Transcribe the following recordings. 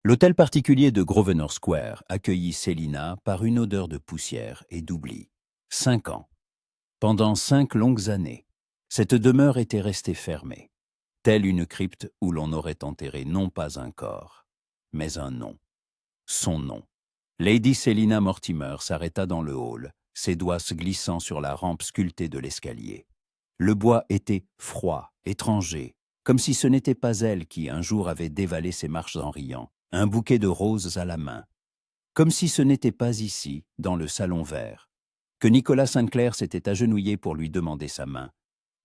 L'hôtel particulier de Grosvenor Square accueillit Célina par une odeur de poussière et d'oubli. 5 ans. Pendant 5 longues années, cette demeure était restée fermée, telle une crypte où l'on aurait enterré non pas un corps, mais un nom. Son nom. Lady Célina Mortimer s'arrêta dans le hall, ses doigts se glissant sur la rampe sculptée de l'escalier. Le bois était froid, étranger, comme si ce n'était pas elle qui un jour avait dévalé ses marches en riant, un bouquet de roses à la main. Comme si ce n'était pas ici, dans le salon vert, que Nicolas Sainte-Claire s'était agenouillé pour lui demander sa main,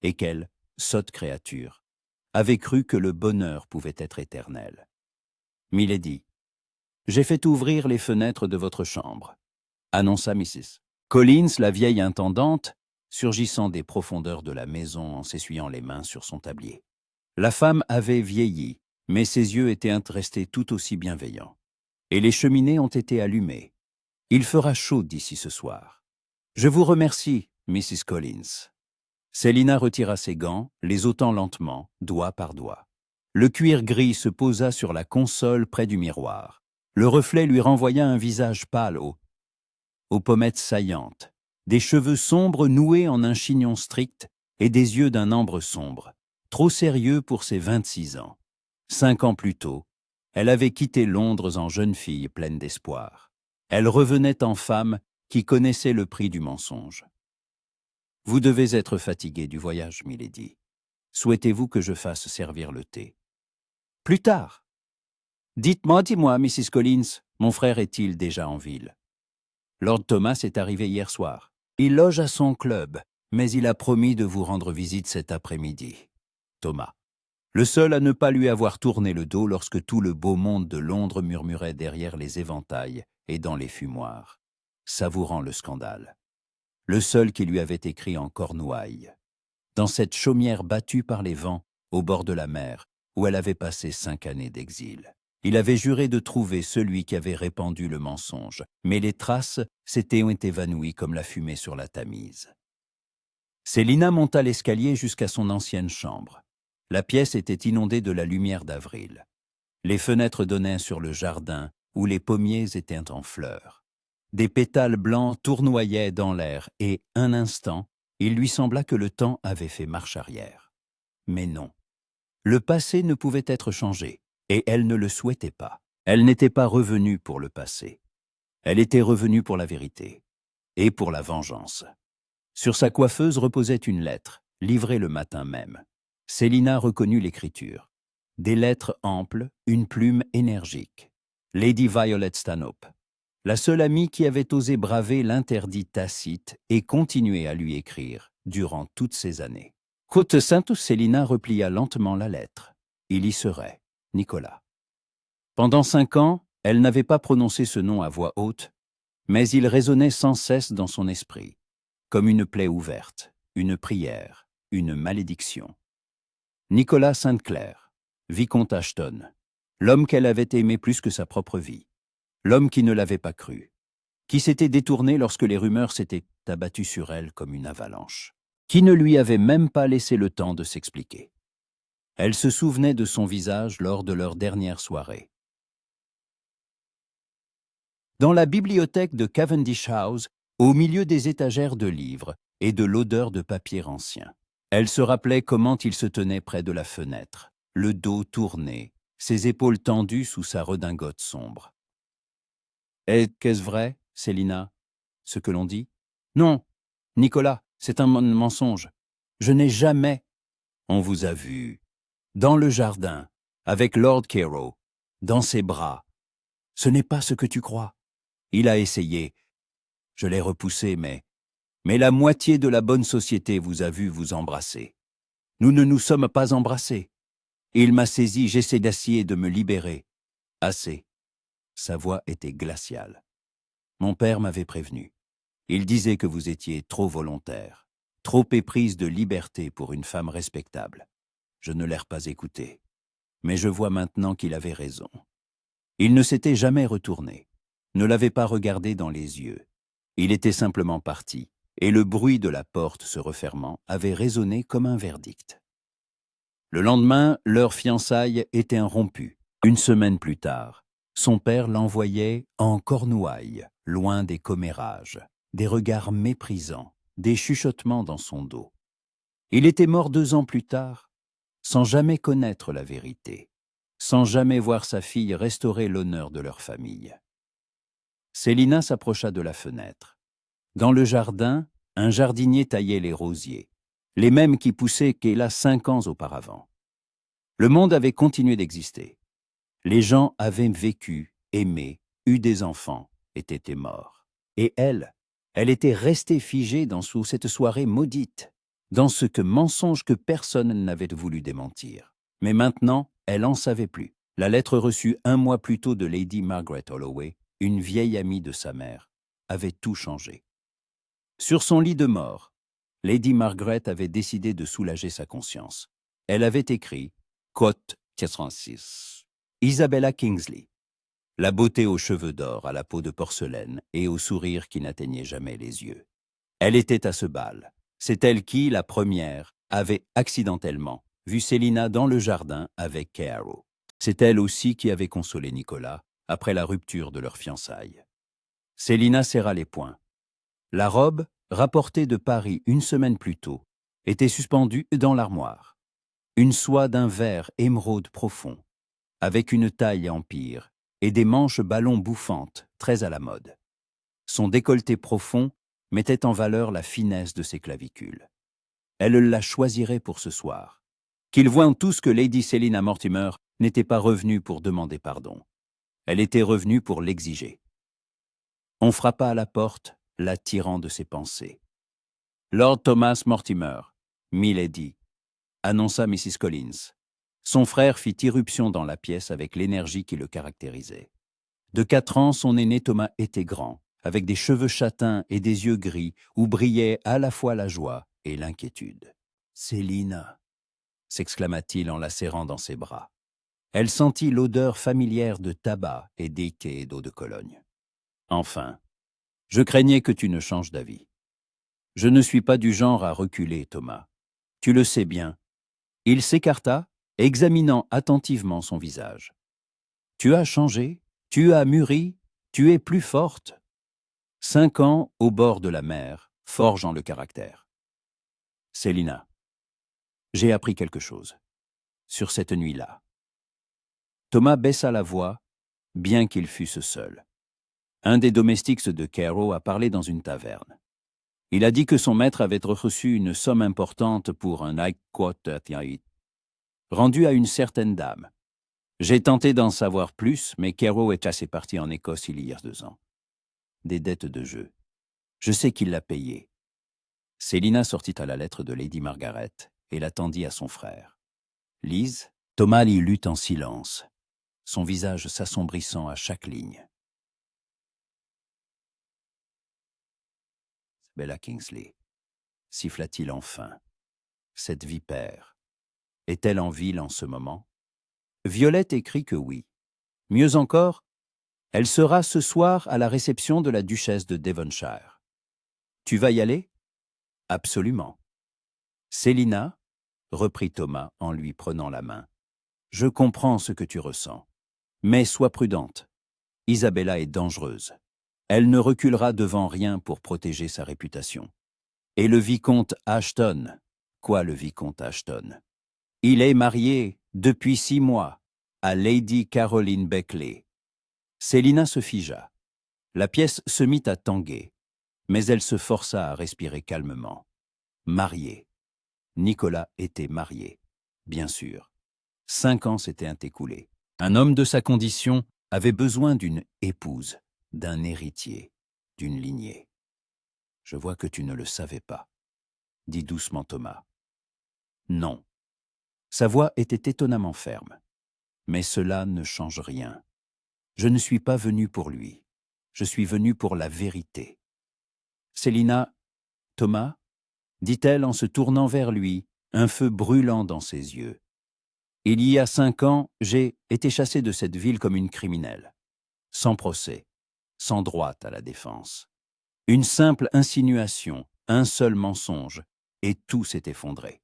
et qu'elle, sotte créature, avait cru que le bonheur pouvait être éternel. « Milady, j'ai fait ouvrir les fenêtres de votre chambre », annonça Mrs. Collins, la vieille intendante, surgissant des profondeurs de la maison en s'essuyant les mains sur son tablier. La femme avait vieilli, mais ses yeux étaient restés tout aussi bienveillants. Et les cheminées ont été allumées. Il fera chaud d'ici ce soir. Je vous remercie, Mrs. Collins. Célina retira ses gants, les ôtant lentement, doigt par doigt. Le cuir gris se posa sur la console près du miroir. Le reflet lui renvoya un visage pâle aux pommettes saillantes, des cheveux sombres noués en un chignon strict et des yeux d'un ambre sombre, trop sérieux pour ses 26 ans. 5 ans plus tôt, elle avait quitté Londres en jeune fille pleine d'espoir. Elle revenait en femme qui connaissait le prix du mensonge. « Vous devez être fatiguée du voyage, milady. Souhaitez-vous que je fasse servir le thé ?»« Plus tard. »« Dis-moi, Mrs. Collins, mon frère est-il déjà en ville ?»« Lord Thomas est arrivé hier soir. Il loge à son club, mais il a promis de vous rendre visite cet après-midi. » Thomas. Le seul à ne pas lui avoir tourné le dos lorsque tout le beau monde de Londres murmurait derrière les éventails et dans les fumoirs, savourant le scandale. Le seul qui lui avait écrit en cornouailles, dans cette chaumière battue par les vents, au bord de la mer, où elle avait passé 5 années d'exil. Il avait juré de trouver celui qui avait répandu le mensonge, mais les traces s'étaient évanouies comme la fumée sur la Tamise. Célina monta l'escalier jusqu'à son ancienne chambre. La pièce était inondée de la lumière d'avril. Les fenêtres donnaient sur le jardin où les pommiers étaient en fleurs. Des pétales blancs tournoyaient dans l'air et, un instant, il lui sembla que le temps avait fait marche arrière. Mais non. Le passé ne pouvait être changé, et elle ne le souhaitait pas. Elle n'était pas revenue pour le passé. Elle était revenue pour la vérité et pour la vengeance. Sur sa coiffeuse reposait une lettre, livrée le matin même. Célina reconnut l'écriture. Des lettres amples, une plume énergique. Lady Violet Stanhope, la seule amie qui avait osé braver l'interdit tacite et continuer à lui écrire durant toutes ces années. Côte Sainte, Célina replia lentement la lettre. Il y serait, Nicolas. Pendant 5 ans, elle n'avait pas prononcé ce nom à voix haute, mais il résonnait sans cesse dans son esprit, comme une plaie ouverte, une prière, une malédiction. Nicolas Sainte-Claire, vicomte Ashton, l'homme qu'elle avait aimé plus que sa propre vie, l'homme qui ne l'avait pas cru, qui s'était détourné lorsque les rumeurs s'étaient abattues sur elle comme une avalanche, qui ne lui avait même pas laissé le temps de s'expliquer. Elle se souvenait de son visage lors de leur dernière soirée. Dans la bibliothèque de Cavendish House, au milieu des étagères de livres et de l'odeur de papier ancien, elle se rappelait comment il se tenait près de la fenêtre, le dos tourné, ses épaules tendues sous sa redingote sombre. « Qu'est-ce vrai, Célina, ce que l'on dit ?»« Non, Nicolas, c'est un mensonge. Je n'ai jamais... » »« On vous a vu, dans le jardin, avec Lord Carew, dans ses bras. Ce n'est pas ce que tu crois. Il a essayé. Je l'ai repoussé, mais la moitié de la bonne société vous a vu vous embrasser. Nous ne nous sommes pas embrassés. Il m'a saisi, j'essaie d'acier de me libérer. Assez. » Sa voix était glaciale. « Mon père m'avait prévenu. Il disait que vous étiez trop volontaire, trop éprise de liberté pour une femme respectable. Je ne l'ai pas écouté. Mais je vois maintenant qu'il avait raison. Il ne s'était jamais retourné, ne l'avait pas regardé dans les yeux. Il était simplement parti, et le bruit de la porte se refermant avait résonné comme un verdict. Le lendemain, leur fiançailles était rompue. 1 semaine plus tard, Son père l'envoyait en Cornouailles, loin des commérages, des regards méprisants, des chuchotements dans son dos. Il était mort 2 ans plus tard, sans jamais connaître la vérité, sans jamais voir sa fille restaurer l'honneur de leur famille. Célina s'approcha de la fenêtre. Dans le jardin, un jardinier taillait les rosiers, les mêmes qui poussaient Kéla 5 ans auparavant. Le monde avait continué d'exister. Les gens avaient vécu, aimé, eu des enfants, étaient morts. Et elle était restée figée sous cette soirée maudite, dans ce mensonge que personne n'avait voulu démentir. Mais maintenant, elle en savait plus. La lettre reçue 1 mois plus tôt de Lady Margaret Holloway, une vieille amie de sa mère, avait tout changé. Sur son lit de mort, Lady Margaret avait décidé de soulager sa conscience. Elle avait écrit « Côte 86 ». Isabella Kingsley. La beauté aux cheveux d'or, à la peau de porcelaine et au sourire qui n'atteignait jamais les yeux. Elle était à ce bal. C'est elle qui, la première, avait accidentellement vu Célina dans le jardin avec Kay Arrow. C'est elle aussi qui avait consolé Nicolas après la rupture de leurs fiançailles. Célina serra les poings. La robe, rapportée de Paris 1 semaine plus tôt, était suspendue dans l'armoire. Une soie d'un vert émeraude profond, avec une taille empire et des manches ballons bouffantes, très à la mode. Son décolleté profond mettait en valeur la finesse de ses clavicules. Elle la choisirait pour ce soir. Qu'ils voient tous que Lady Selina Mortimer n'était pas revenue pour demander pardon. Elle était revenue pour l'exiger. On frappa à la porte, la tirant de ses pensées. « Lord Thomas Mortimer, Milady », annonça Mrs. Collins. Son frère fit irruption dans la pièce avec l'énergie qui le caractérisait. De 4 ans, son aîné Thomas était grand, avec des cheveux châtains et des yeux gris où brillaient à la fois la joie et l'inquiétude. « Célina !» s'exclama-t-il en la serrant dans ses bras. Elle sentit l'odeur familière de tabac et d'été et d'eau de Cologne. « Enfin, je craignais que tu ne changes d'avis. Je ne suis pas du genre à reculer, Thomas. Tu le sais bien. » Il s'écarta, examinant attentivement son visage. « Tu as changé, tu as mûri, tu es plus forte. 5 ans au bord de la mer, forgeant le caractère. Célina, j'ai appris quelque chose. Sur cette nuit-là. » Thomas baissa la voix, bien qu'ils fussent seuls. Un des domestiques de Cairo a parlé dans une taverne. Il a dit que son maître avait reçu une somme importante pour un high quote rendu à une certaine dame. J'ai tenté d'en savoir plus, mais Cairo est assez parti en Écosse il y a 2 ans. Des dettes de jeu. Je sais qu'il l'a payé. Célina sortit à la lettre de Lady Margaret et la tendit à son frère. Lise, Thomas l'y lut en silence, son visage s'assombrissant à chaque ligne. Bella Kingsley, siffla-t-il enfin. Cette vipère. Est-elle en ville en ce moment? Violette écrit que oui. Mieux encore, elle sera ce soir à la réception de la duchesse de Devonshire. Tu vas y aller? Absolument. Célina, reprit Thomas en lui prenant la main, je comprends ce que tu ressens. Mais sois prudente. Isabella est dangereuse. Elle ne reculera devant rien pour protéger sa réputation. Et le vicomte Ashton, quoi le vicomte Ashton? Il est marié, depuis 6 mois, à Lady Caroline Beckley. Célina se figea. La pièce se mit à tanguer, mais elle se força à respirer calmement. Marié. Nicolas était marié, bien sûr. 5 ans s'étaient écoulés. Un homme de sa condition avait besoin d'une épouse, d'un héritier, d'une lignée. Je vois que tu ne le savais pas, dit doucement Thomas. Non. Sa voix était étonnamment ferme. Mais cela ne change rien. Je ne suis pas venu pour lui. Je suis venu pour la vérité. Célina, Thomas, dit-elle en se tournant vers lui, un feu brûlant dans ses yeux. Il y a 5 ans, j'ai été chassée de cette ville comme une criminelle. Sans procès, sans droit à la défense. Une simple insinuation, un seul mensonge, et tout s'est effondré.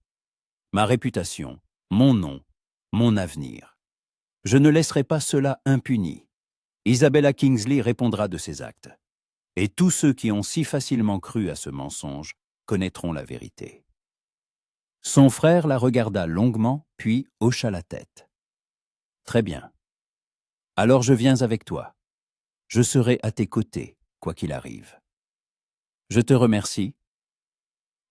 Ma réputation, mon nom, mon avenir. Je ne laisserai pas cela impuni. Isabella Kingsley répondra de ses actes. Et tous ceux qui ont si facilement cru à ce mensonge connaîtront la vérité. Son frère la regarda longuement, puis hocha la tête. Très bien. Alors je viens avec toi. Je serai à tes côtés, quoi qu'il arrive. Je te remercie.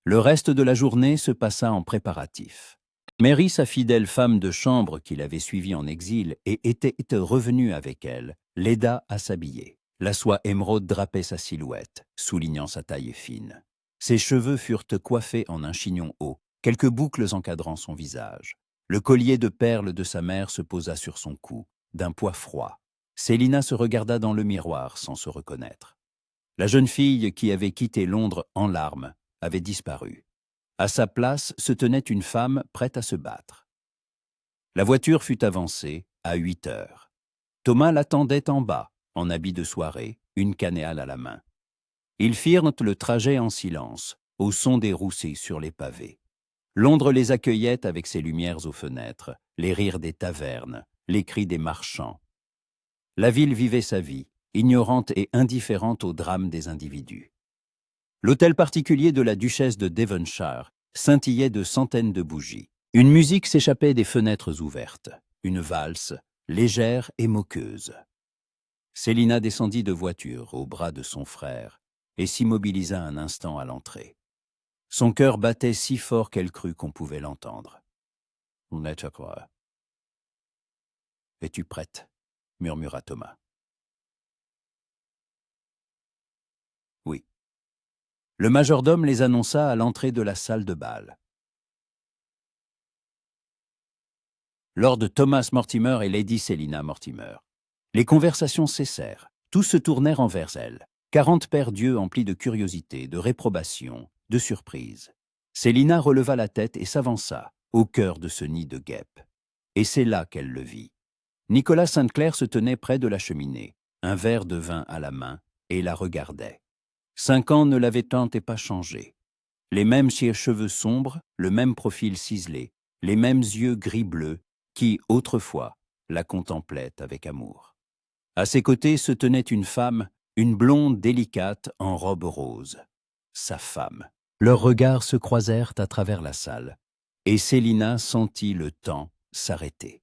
Le reste de la journée se passa en préparatifs. Mary, sa fidèle femme de chambre qui l'avait suivie en exil et était revenue avec elle, l'aida à s'habiller. La soie émeraude drapait sa silhouette, soulignant sa taille fine. Ses cheveux furent coiffés en un chignon haut, quelques boucles encadrant son visage. Le collier de perles de sa mère se posa sur son cou, d'un poids froid. Célina se regarda dans le miroir sans se reconnaître. La jeune fille qui avait quitté Londres en larmes avait disparu. À sa place se tenait une femme prête à se battre. La voiture fut avancée à 8 heures. Thomas l'attendait en bas, en habit de soirée, une canéale à la main. Ils firent le trajet en silence, au son des roussés sur les pavés. Londres les accueillait avec ses lumières aux fenêtres, les rires des tavernes, les cris des marchands. La ville vivait sa vie, ignorante et indifférente aux drames des individus. L'hôtel particulier de la duchesse de Devonshire scintillait de centaines de bougies. Une musique s'échappait des fenêtres ouvertes, une valse, légère et moqueuse. Célina descendit de voiture au bras de son frère et s'immobilisa un instant à l'entrée. Son cœur battait si fort qu'elle crut qu'on pouvait l'entendre. « Es-tu prête ?» murmura Thomas. « Oui. » Le majordome les annonça à l'entrée de la salle de bal. Lord Thomas Mortimer et Lady Célina Mortimer. Les conversations cessèrent. Tous se tournèrent envers elle. 40 paires d'yeux emplis de curiosité, de réprobation, de surprise. Célina releva la tête et s'avança, au cœur de ce nid de guêpes. Et c'est là qu'elle le vit. Nicolas Sainte-Claire se tenait près de la cheminée, un verre de vin à la main, et la regardait. 5 ans ne l'avaient tant et pas changé. Les mêmes cheveux sombres, le même profil ciselé, les mêmes yeux gris-bleu qui, autrefois, la contemplaient avec amour. À ses côtés se tenait une femme, une blonde délicate en robe rose. Sa femme. Leurs regards se croisèrent à travers la salle, et Célina sentit le temps s'arrêter.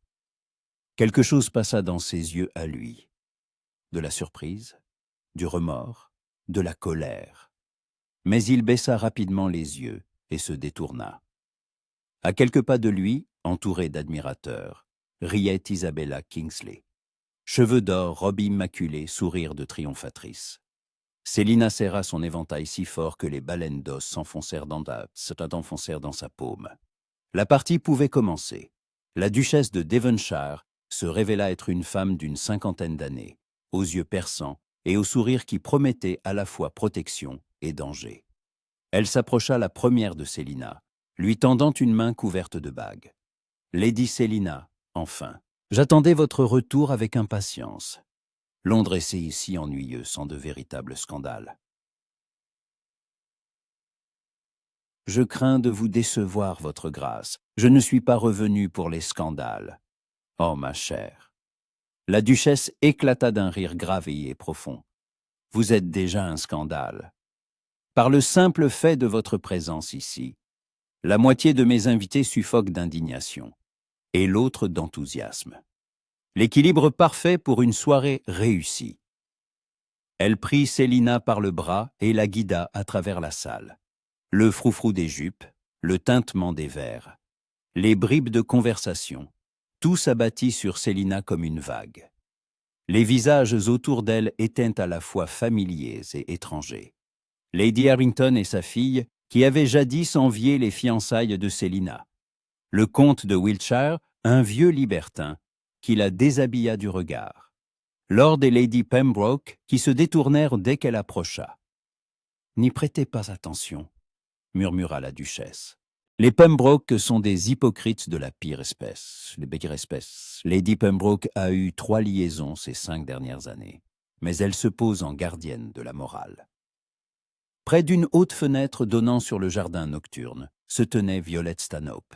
Quelque chose passa dans ses yeux à lui. De la surprise, du remords, de la colère. Mais il baissa rapidement les yeux et se détourna. À quelques pas de lui, entourée d'admirateurs, riait Isabella Kingsley. Cheveux d'or, robe immaculée, sourire de triomphatrice. Célina serra son éventail si fort que les baleines d'os s'enfoncèrent dans sa paume. La partie pouvait commencer. La duchesse de Devonshire se révéla être une femme d'une 50aine d'années, aux yeux perçants et au sourire qui promettait à la fois protection et danger. Elle s'approcha la première de Célina, lui tendant une main couverte de bagues. « Lady Célina, enfin, j'attendais votre retour avec impatience. Londres est si ennuyeux sans de véritables scandales. Je crains de vous décevoir, votre grâce. Je ne suis pas revenu pour les scandales. Oh, ma chère. » La duchesse éclata d'un rire grave et profond. « Vous êtes déjà un scandale. Par le simple fait de votre présence ici, la moitié de mes invités suffoquent d'indignation, et l'autre d'enthousiasme. L'équilibre parfait pour une soirée réussie. » Elle prit Célina par le bras et la guida à travers la salle. Le froufrou des jupes, le tintement des verres, les bribes de conversation, tout s'abattit sur Célina comme une vague. Les visages autour d'elle étaient à la fois familiers et étrangers. Lady Harrington et sa fille, qui avaient jadis envié les fiançailles de Célina. Le comte de Wiltshire, un vieux libertin, qui la déshabilla du regard. Lord et Lady Pembroke, qui se détournèrent dès qu'elle approcha. « N'y prêtez pas attention, » murmura la duchesse. Les Pembroke sont des hypocrites de la pire espèce, Lady Pembroke a eu 3 liaisons ces 5 dernières années, mais elle se pose en gardienne de la morale. Près d'une haute fenêtre donnant sur le jardin nocturne se tenait Violette Stanhope.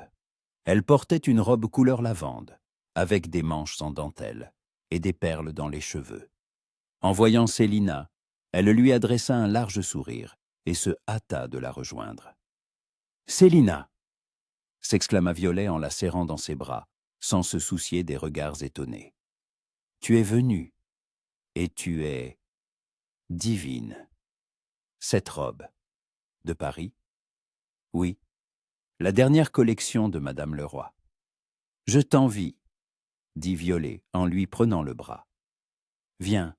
Elle portait une robe couleur lavande, avec des manches en dentelle et des perles dans les cheveux. En voyant Célina, elle lui adressa un large sourire et se hâta de la rejoindre. « Célina !» s'exclama Violet en la serrant dans ses bras, sans se soucier des regards étonnés. « Tu es venue, et tu es divine. Cette robe, de Paris? Oui, la dernière collection de Madame Leroy. Je t'envie, dit Violet en lui prenant le bras. Viens,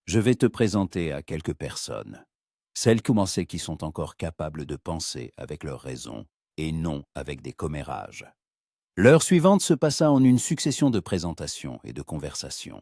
je vais te présenter à quelques personnes, celles qui sont encore capables de penser avec leur raison et non avec des commérages. L'heure suivante se passa en une succession de présentations et de conversations.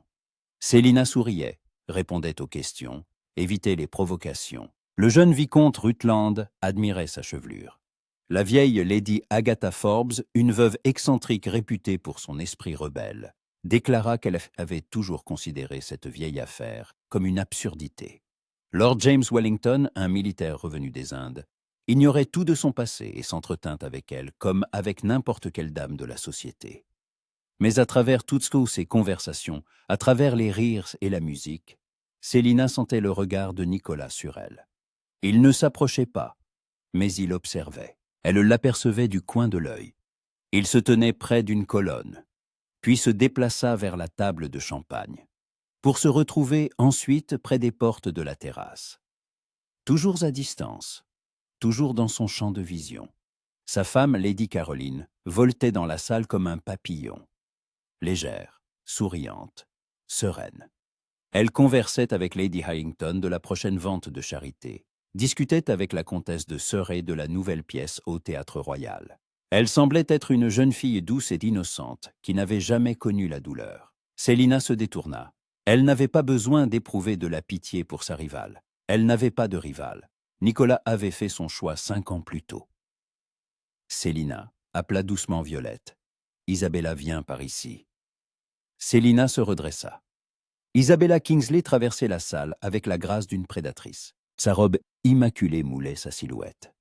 Célina souriait, répondait aux questions, évitait les provocations. Le jeune vicomte Rutland admirait sa chevelure. La vieille Lady Agatha Forbes, une veuve excentrique réputée pour son esprit rebelle, déclara qu'elle avait toujours considéré cette vieille affaire comme une absurdité. Lord James Wellington, un militaire revenu des Indes, ignorait tout de son passé et s'entretint avec elle comme avec n'importe quelle dame de la société. Mais à travers toutes ces conversations, à travers les rires et la musique, Célina sentait le regard de Nicolas sur elle. Il ne s'approchait pas, mais il observait. Elle l'apercevait du coin de l'œil. Il se tenait près d'une colonne, puis se déplaça vers la table de champagne, pour se retrouver ensuite près des portes de la terrasse. Toujours à distance, toujours dans son champ de vision, sa femme, Lady Caroline, voltait dans la salle comme un papillon. Légère, souriante, sereine. Elle conversait avec Lady Harrington de la prochaine vente de charité, discutait avec la comtesse de Surrey de la nouvelle pièce au Théâtre Royal. Elle semblait être une jeune fille douce et innocente qui n'avait jamais connu la douleur. Célina se détourna. Elle n'avait pas besoin d'éprouver de la pitié pour sa rivale. Elle n'avait pas de rival. Nicolas avait fait son choix 5 ans plus tôt. Célina appela doucement Violette. « Isabella vient par ici. » Célina se redressa. Isabella Kingsley traversait la salle avec la grâce d'une prédatrice. Sa robe immaculée moulait sa silhouette.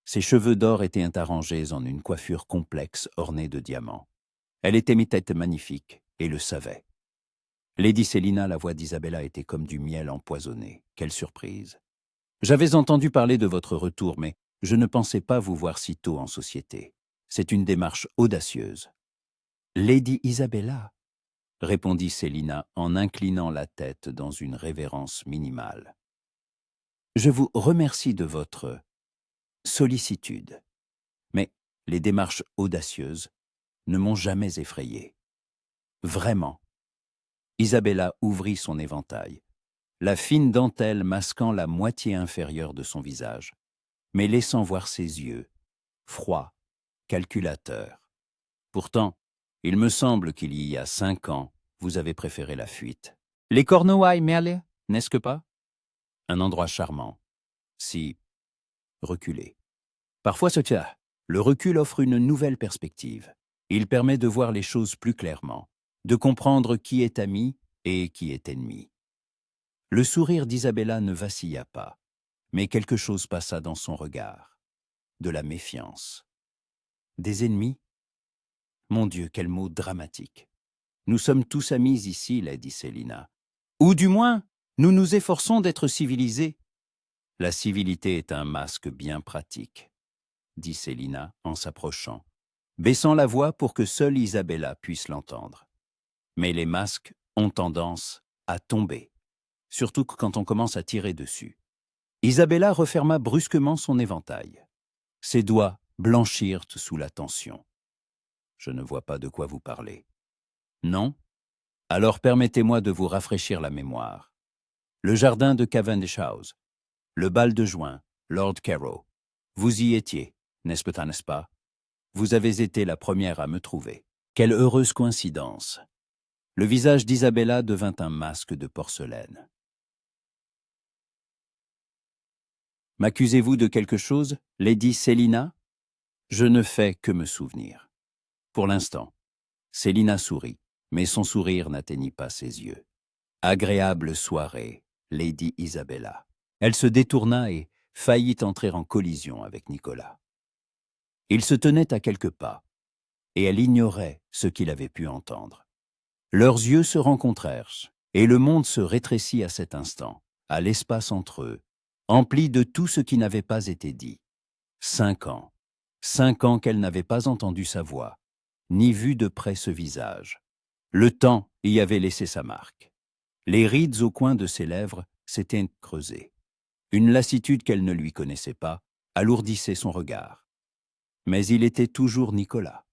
Ses cheveux d'or étaient arrangés en une coiffure complexe ornée de diamants. Elle était mi-tête magnifique et le savait. Lady Célina, la voix d'Isabella était comme du miel empoisonné. Quelle surprise! J'avais entendu parler de votre retour, mais je ne pensais pas vous voir si tôt en société. C'est une démarche audacieuse. Lady Isabella, répondit Célina en inclinant la tête dans une révérence minimale. Je vous remercie de votre sollicitude, mais les démarches audacieuses ne m'ont jamais effrayé. Vraiment. Isabella ouvrit son éventail, la fine dentelle masquant la moitié inférieure de son visage, mais laissant voir ses yeux, froids, calculateurs. Pourtant, il me semble qu'il y a 5 ans, vous avez préféré la fuite. Les Cornouailles, Merle, n'est-ce que pas? Un endroit charmant, si reculé. Parfois, le recul offre une nouvelle perspective. Il permet de voir les choses plus clairement, de comprendre qui est ami et qui est ennemi. Le sourire d'Isabella ne vacilla pas, mais quelque chose passa dans son regard. De la méfiance. Des ennemis? Mon Dieu, quel mot dramatique. Nous sommes tous amis ici, l'a dit Célina. Ou du moins, nous nous efforçons d'être civilisés. La civilité est un masque bien pratique, dit Célina en s'approchant, baissant la voix pour que seule Isabella puisse l'entendre. Mais les masques ont tendance à tomber, surtout quand on commence à tirer dessus. Isabella referma brusquement son éventail. Ses doigts blanchirent sous la tension. Je ne vois pas de quoi vous parlez. Non? Alors permettez-moi de vous rafraîchir la mémoire. Le jardin de Cavendish House, le bal de juin, Lord Carrow. Vous y étiez, n'est-ce pas? Vous avez été la première à me trouver. Quelle heureuse coïncidence. Le visage d'Isabella devint un masque de porcelaine. M'accusez-vous de quelque chose, Lady Célina? Je ne fais que me souvenir. Pour l'instant, Célina sourit, mais son sourire n'atteignit pas ses yeux. Agréable soirée, Lady Isabella. Elle se détourna et faillit entrer en collision avec Nicolas. Il se tenait à quelques pas, et elle ignorait ce qu'il avait pu entendre. Leurs yeux se rencontrèrent, Et le monde se rétrécit à cet instant, à l'espace entre eux, empli de tout ce qui n'avait pas été dit. 5 ans. 5 ans qu'elle n'avait pas entendu sa voix, ni vu de près ce visage. Le temps y avait laissé sa marque. Les rides au coin de ses lèvres s'étaient creusées. Une lassitude qu'elle ne lui connaissait pas alourdissait son regard. Mais il était toujours Nicolas,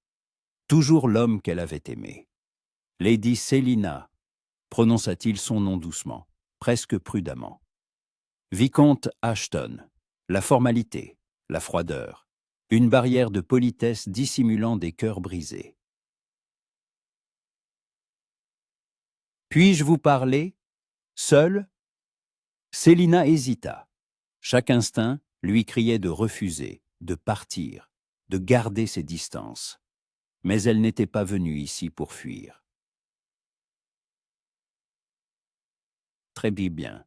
toujours l'homme qu'elle avait aimé. Lady Selina, prononça-t-il son nom doucement, presque prudemment. Vicomte Ashton, la formalité, la froideur, une barrière de politesse dissimulant des cœurs brisés. Puis-je vous parler, seul? Célina hésita. Chaque instinct lui criait de refuser, de partir, de garder ses distances. Mais elle n'était pas venue ici pour fuir. Très bien.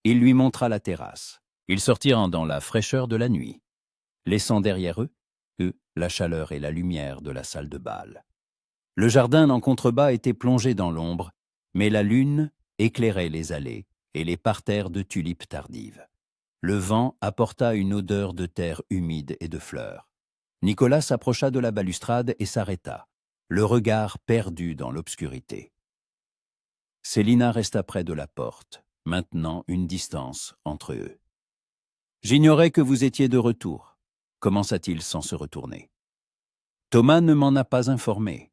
Il lui montra la terrasse. Ils sortirent dans la fraîcheur de la nuit, laissant derrière eux, la chaleur et la lumière de la salle de bal. Le jardin en contrebas était plongé dans l'ombre, mais la lune éclairait les allées et les parterres de tulipes tardives. Le vent apporta une odeur de terre humide et de fleurs. Nicolas s'approcha de la balustrade et s'arrêta, le regard perdu dans l'obscurité. Célina resta près de la porte, maintenant une distance entre eux. « J'ignorais que vous étiez de retour », commença-t-il sans se retourner. « Thomas ne m'en a pas informé.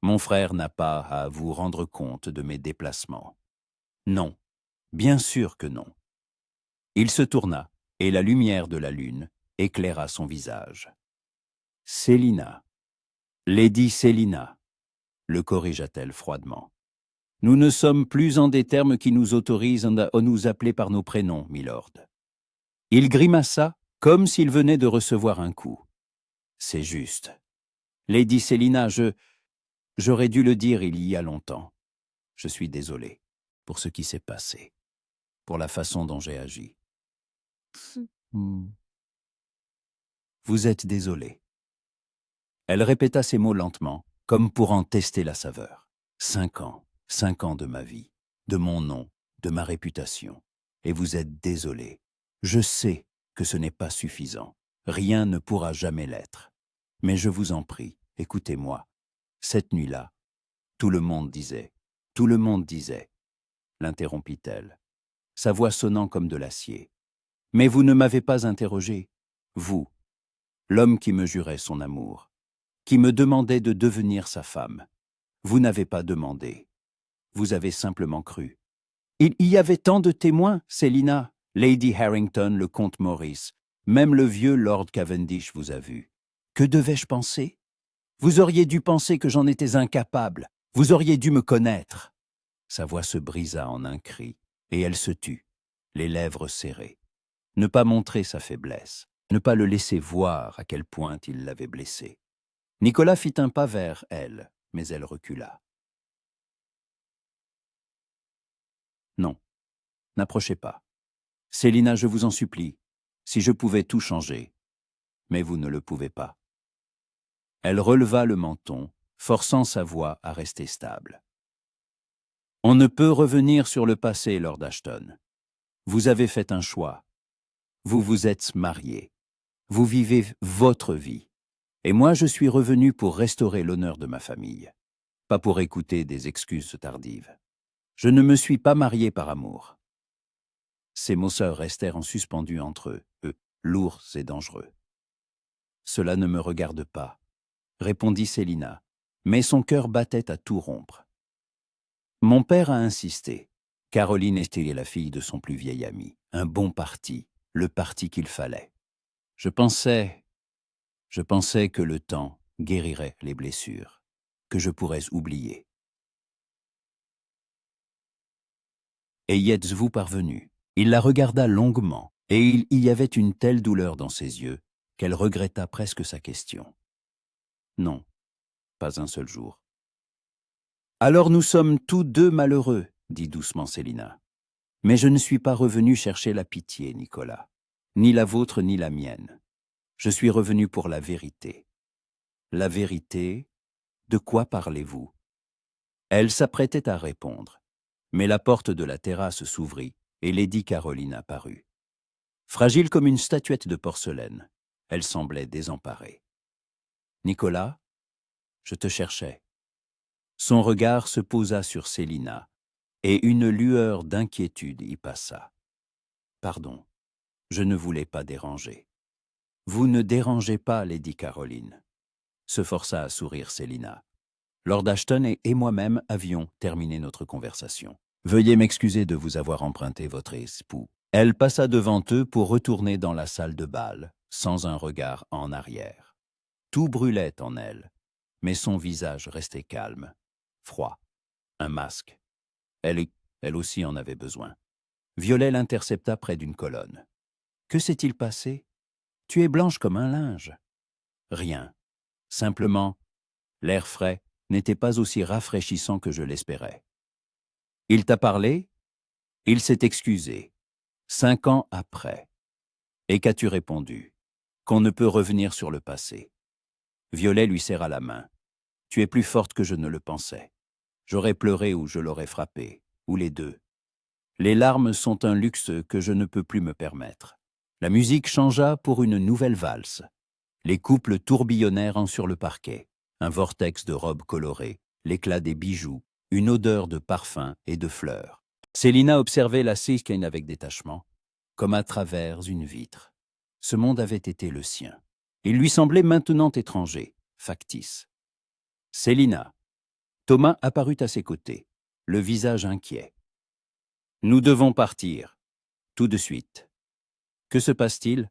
Mon frère n'a pas à vous rendre compte de mes déplacements. Non, bien sûr que non. » Il se tourna, et la lumière de la lune éclaira son visage. « Célina, Lady Célina », le corrigea-t-elle froidement. « Nous ne sommes plus en des termes qui nous autorisent à nous appeler par nos prénoms, milord. » Il grimaça comme s'il venait de recevoir un coup. « C'est juste. Lady Célina, j'aurais dû le dire il y a longtemps. Je suis désolé pour ce qui s'est passé, pour la façon dont j'ai agi. » Vous êtes désolé. Elle répéta ces mots lentement, comme pour en tester la saveur. 5 ans de ma vie, de mon nom, de ma réputation. Et vous êtes désolé. Je sais que ce n'est pas suffisant. Rien ne pourra jamais l'être. Mais je vous en prie, écoutez-moi. Cette nuit-là, tout le monde disait, l'interrompit-elle, sa voix sonnant comme de l'acier. Mais vous ne m'avez pas interrogé, vous, l'homme qui me jurait son amour, qui me demandait de devenir sa femme. Vous n'avez pas demandé. Vous avez simplement cru. Il y avait tant de témoins, Célina. Lady Harrington, le comte Maurice, même le vieux Lord Cavendish vous a vu. Que devais-je penser? Vous auriez dû penser que j'en étais incapable. Vous auriez dû me connaître. Sa voix se brisa en un cri, et elle se tut, les lèvres serrées. Ne pas montrer sa faiblesse, ne pas le laisser voir à quel point il l'avait blessée. Nicolas fit un pas vers elle, mais elle recula. Non, n'approchez pas. Célina, je vous en supplie, si je pouvais tout changer. Mais vous ne le pouvez pas. Elle releva le menton, forçant sa voix à rester stable. On ne peut revenir sur le passé, Lord Ashton. Vous avez fait un choix. Vous vous êtes marié. Vous vivez votre vie. Et moi, je suis revenu pour restaurer l'honneur de ma famille, pas pour écouter des excuses tardives. Je ne me suis pas marié par amour. Ces mots seuls restèrent en suspendus entre eux, lourds et dangereux. Cela ne me regarde pas, répondit Célina, mais son cœur battait à tout rompre. Mon père a insisté. Caroline était la fille de son plus vieil ami, un bon parti, le parti qu'il fallait. Je pensais que le temps guérirait les blessures, que je pourrais oublier. Et y êtes-vous parvenu? Il la regarda longuement, et il y avait une telle douleur dans ses yeux qu'elle regretta presque sa question. Non, pas un seul jour. Alors nous sommes tous deux malheureux, dit doucement Célina. Mais je ne suis pas revenu chercher la pitié, Nicolas, ni la vôtre ni la mienne. Je suis revenu pour la vérité. La vérité, de quoi parlez-vous? Elle s'apprêtait à répondre, Mais la porte de la terrasse s'ouvrit et Lady Caroline apparut. Fragile comme une statuette de porcelaine, elle semblait désemparée. « Nicolas, je te cherchais. » Son regard se posa sur Célina, et une lueur d'inquiétude y passa. « Pardon, je ne voulais pas déranger. »« Vous ne dérangez pas, Lady Caroline. » se força à sourire Célina. Lord Ashton et moi-même avions terminé notre conversation. Veuillez m'excuser de vous avoir emprunté votre époux. Elle passa devant eux pour retourner dans la salle de bal, sans un regard en arrière. Tout brûlait en elle, mais son visage restait calme, froid, un masque. Elle aussi en avait besoin. Violet l'intercepta près d'une colonne. « Que s'est-il passé? Tu es blanche comme un linge. » « Rien. Simplement, l'air frais n'était pas aussi rafraîchissant que je l'espérais. »« Il t'a parlé? Il s'est excusé. 5 ans après. Et qu'as-tu répondu? Qu'on ne peut revenir sur le passé. » Violet lui serra la main. « Tu es plus forte que je ne le pensais. J'aurais pleuré ou je l'aurais frappé, ou les deux. Les larmes sont un luxe que je ne peux plus me permettre. » La musique changea pour une nouvelle valse. Les couples tourbillonnèrent sur le parquet. Un vortex de robes colorées, l'éclat des bijoux, une odeur de parfum et de fleurs. Célina observait la scène avec détachement, comme à travers une vitre. Ce monde avait été le sien. Il lui semblait maintenant étranger, factice. « Célina !» Thomas apparut à ses côtés, le visage inquiet. « Nous devons partir, tout de suite. » « Que se passe-t-il » ?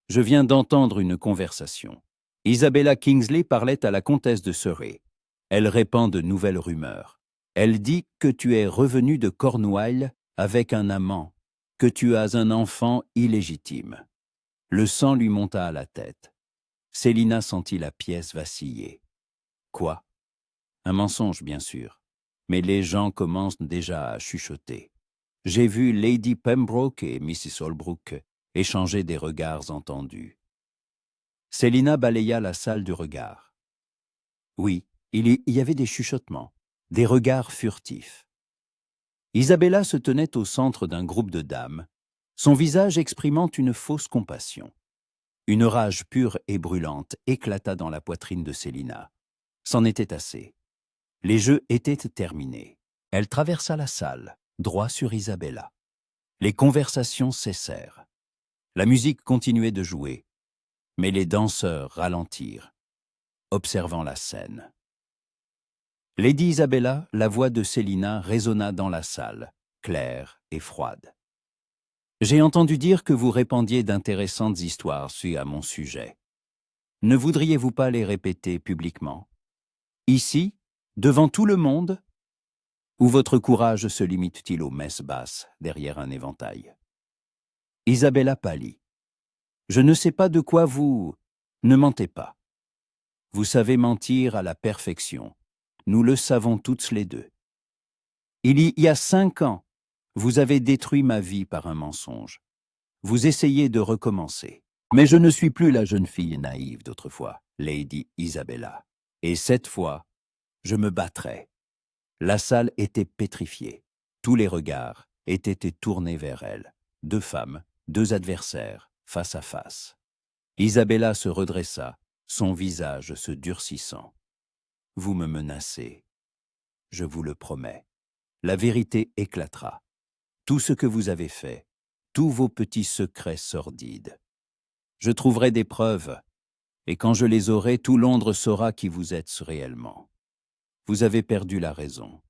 Je viens d'entendre une conversation. Isabella Kingsley parlait à la comtesse de Surrey. Elle répand de nouvelles rumeurs. Elle dit que tu es revenu de Cornouailles avec un amant, que tu as un enfant illégitime. Le sang lui monta à la tête. Célina sentit la pièce vaciller. Quoi? Un mensonge, bien sûr. Mais les gens commencent déjà à chuchoter. J'ai vu Lady Pembroke et Mrs. Holbrook échanger des regards entendus. Célina balaya la salle du regard. Oui, il y avait des chuchotements, des regards furtifs. Isabella se tenait au centre d'un groupe de dames, son visage exprimant une fausse compassion. Une rage pure et brûlante éclata dans la poitrine de Célina. C'en était assez. Les jeux étaient terminés. Elle traversa la salle, droit sur Isabella. Les conversations cessèrent. La musique continuait de jouer, mais les danseurs ralentirent, observant la scène. Lady Isabella, la voix de Célina résonna dans la salle, claire et froide. « J'ai entendu dire que vous répandiez d'intéressantes histoires à mon sujet. Ne voudriez-vous pas les répéter publiquement? Ici, devant tout le monde? Ou votre courage se limite-t-il aux messes basses, derrière un éventail ?» Isabella pâlit. « Je ne sais pas de quoi vous... Ne mentez pas. Vous savez mentir à la perfection. Nous le savons toutes les deux. Il y a 5 ans, vous avez détruit ma vie par un mensonge. Vous essayez de recommencer. Mais je ne suis plus la jeune fille naïve d'autrefois, Lady Isabella. Et cette fois, je me battrai. » La salle était pétrifiée. Tous les regards étaient tournés vers elle. 2 femmes, 2 adversaires, face à face. Isabella se redressa, son visage se durcissant. « Vous me menacez. Je vous le promets. La vérité éclatera. Tout ce que vous avez fait, tous vos petits secrets sordides. Je trouverai des preuves, et quand je les aurai, tout Londres saura qui vous êtes réellement. Vous avez perdu la raison.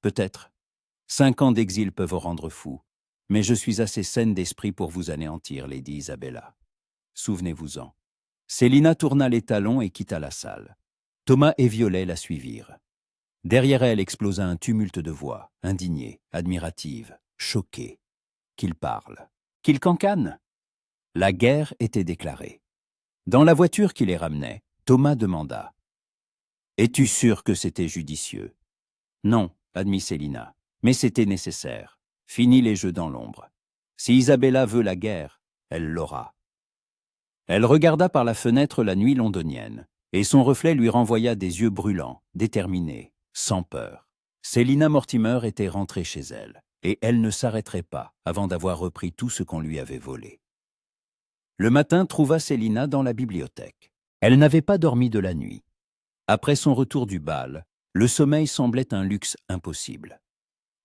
Peut-être. 5 ans d'exil peuvent rendre fou, mais je suis assez saine d'esprit pour vous anéantir, Lady Isabella. Souvenez-vous-en. » Célina tourna les talons et quitta la salle. Thomas et Violet la suivirent. Derrière elle explosa un tumulte de voix, indignée, admirative, choquée. Qu'il parle, qu'il cancane. La guerre était déclarée. Dans la voiture qui les ramenait, Thomas demanda « Es-tu sûr que c'était judicieux ?»« Non, admit Célina, mais c'était nécessaire. Fini les jeux dans l'ombre. Si Isabella veut la guerre, elle l'aura. » Elle regarda par la fenêtre la nuit londonienne, et son reflet lui renvoya des yeux brûlants, déterminés, sans peur. Célina Mortimer était rentrée chez elle, et elle ne s'arrêterait pas avant d'avoir repris tout ce qu'on lui avait volé. Le matin trouva Célina dans la bibliothèque. Elle n'avait pas dormi de la nuit. Après son retour du bal, le sommeil semblait un luxe impossible.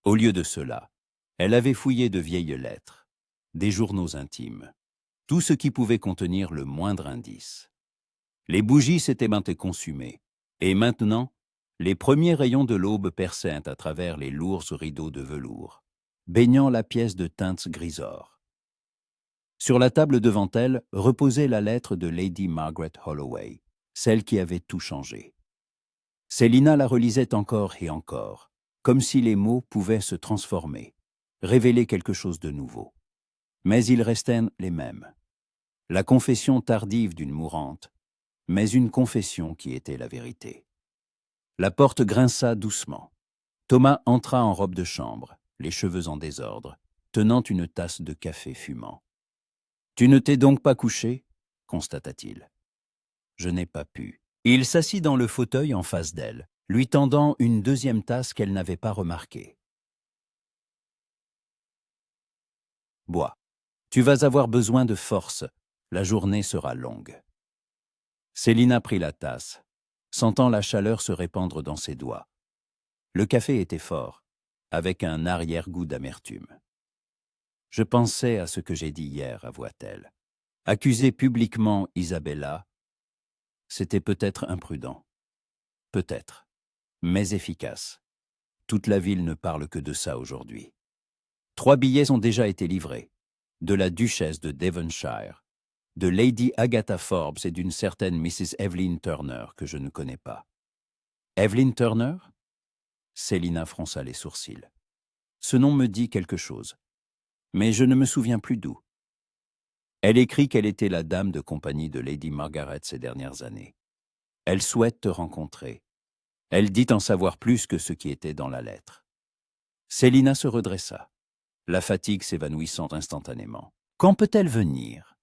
Au lieu de cela, elle avait fouillé de vieilles lettres, des journaux intimes, tout ce qui pouvait contenir le moindre indice. Les bougies s'étaient maintes consumées, et maintenant, les premiers rayons de l'aube perçaient à travers les lourds rideaux de velours, baignant la pièce de teintes grisâtres. Sur la table devant elle reposait la lettre de Lady Margaret Holloway, celle qui avait tout changé. Célina la relisait encore et encore, comme si les mots pouvaient se transformer, révéler quelque chose de nouveau. Mais ils restaient les mêmes. La confession tardive d'une mourante, mais une confession qui était la vérité. La porte grinça doucement. Thomas entra en robe de chambre, les cheveux en désordre, tenant une tasse de café fumant. « Tu ne t'es donc pas couché ?» constata-t-il. « Je n'ai pas pu. » Il s'assit dans le fauteuil en face d'elle, lui tendant une deuxième tasse qu'elle n'avait pas remarquée. « Bois. Tu vas avoir besoin de force. La journée sera longue. » Célina prit la tasse, sentant la chaleur se répandre dans ses doigts. Le café était fort, avec un arrière-goût d'amertume. « Je pensais à ce que j'ai dit hier, avoua-t-elle. Accuser publiquement Isabella, c'était peut-être imprudent. Peut-être, mais efficace. Toute la ville ne parle que de ça aujourd'hui. 3 billets ont déjà été livrés, de la duchesse de Devonshire, de Lady Agatha Forbes et d'une certaine Mrs. Evelyn Turner que je ne connais pas. Evelyn Turner ? Célina fronça les sourcils. Ce nom me dit quelque chose, mais je ne me souviens plus d'où. Elle écrit qu'elle était la dame de compagnie de Lady Margaret ces dernières années. Elle souhaite te rencontrer. Elle dit en savoir plus que ce qui était dans la lettre. Célina se redressa, la fatigue s'évanouissant instantanément. Quand peut-elle venir ?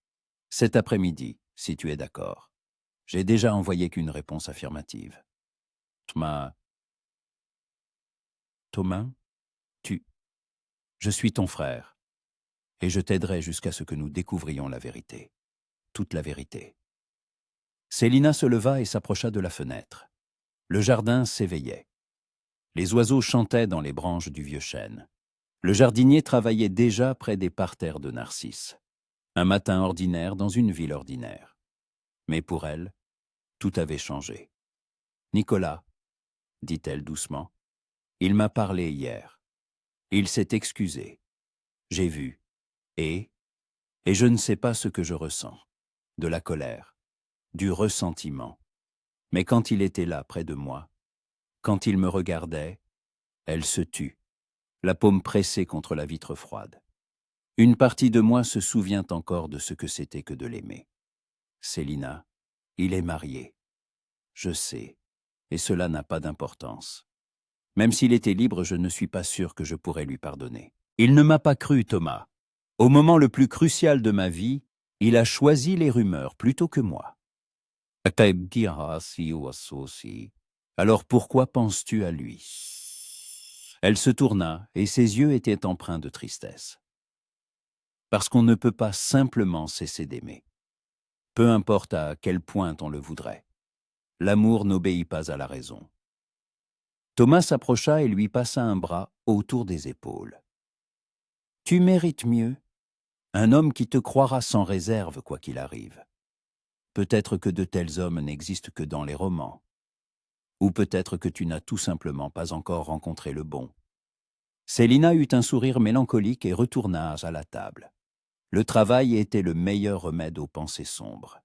Cet après-midi, si tu es d'accord. J'ai déjà envoyé qu'une réponse affirmative. Thomas, je suis ton frère, et je t'aiderai jusqu'à ce que nous découvrions la vérité. Toute la vérité. Célina se leva et s'approcha de la fenêtre. Le jardin s'éveillait. Les oiseaux chantaient dans les branches du vieux chêne. Le jardinier travaillait déjà près des parterres de narcisses. Un matin ordinaire dans une ville ordinaire. Mais pour elle, tout avait changé. « Nicolas, dit-elle doucement, il m'a parlé hier. Il s'est excusé. J'ai vu. Et je ne sais pas ce que je ressens. De la colère, du ressentiment. Mais quand il était là près de moi, quand il me regardait, elle se tut, la paume pressée contre la vitre froide. Une partie de moi se souvient encore de ce que c'était que de l'aimer. Célina, il est marié. Je sais, et cela n'a pas d'importance. Même s'il était libre, je ne suis pas sûr que je pourrais lui pardonner. Il ne m'a pas cru, Thomas. Au moment le plus crucial de ma vie, il a choisi les rumeurs plutôt que moi. Alors pourquoi penses-tu à lui ? Elle se tourna et ses yeux étaient empreints de tristesse. Parce qu'on ne peut pas simplement cesser d'aimer. Peu importe à quel point on le voudrait. L'amour n'obéit pas à la raison. Thomas s'approcha et lui passa un bras autour des épaules. Tu mérites mieux. Un homme qui te croira sans réserve quoi qu'il arrive. Peut-être que de tels hommes n'existent que dans les romans. Ou peut-être que tu n'as tout simplement pas encore rencontré le bon. Célina eut un sourire mélancolique et retourna à la table. Le travail était le meilleur remède aux pensées sombres.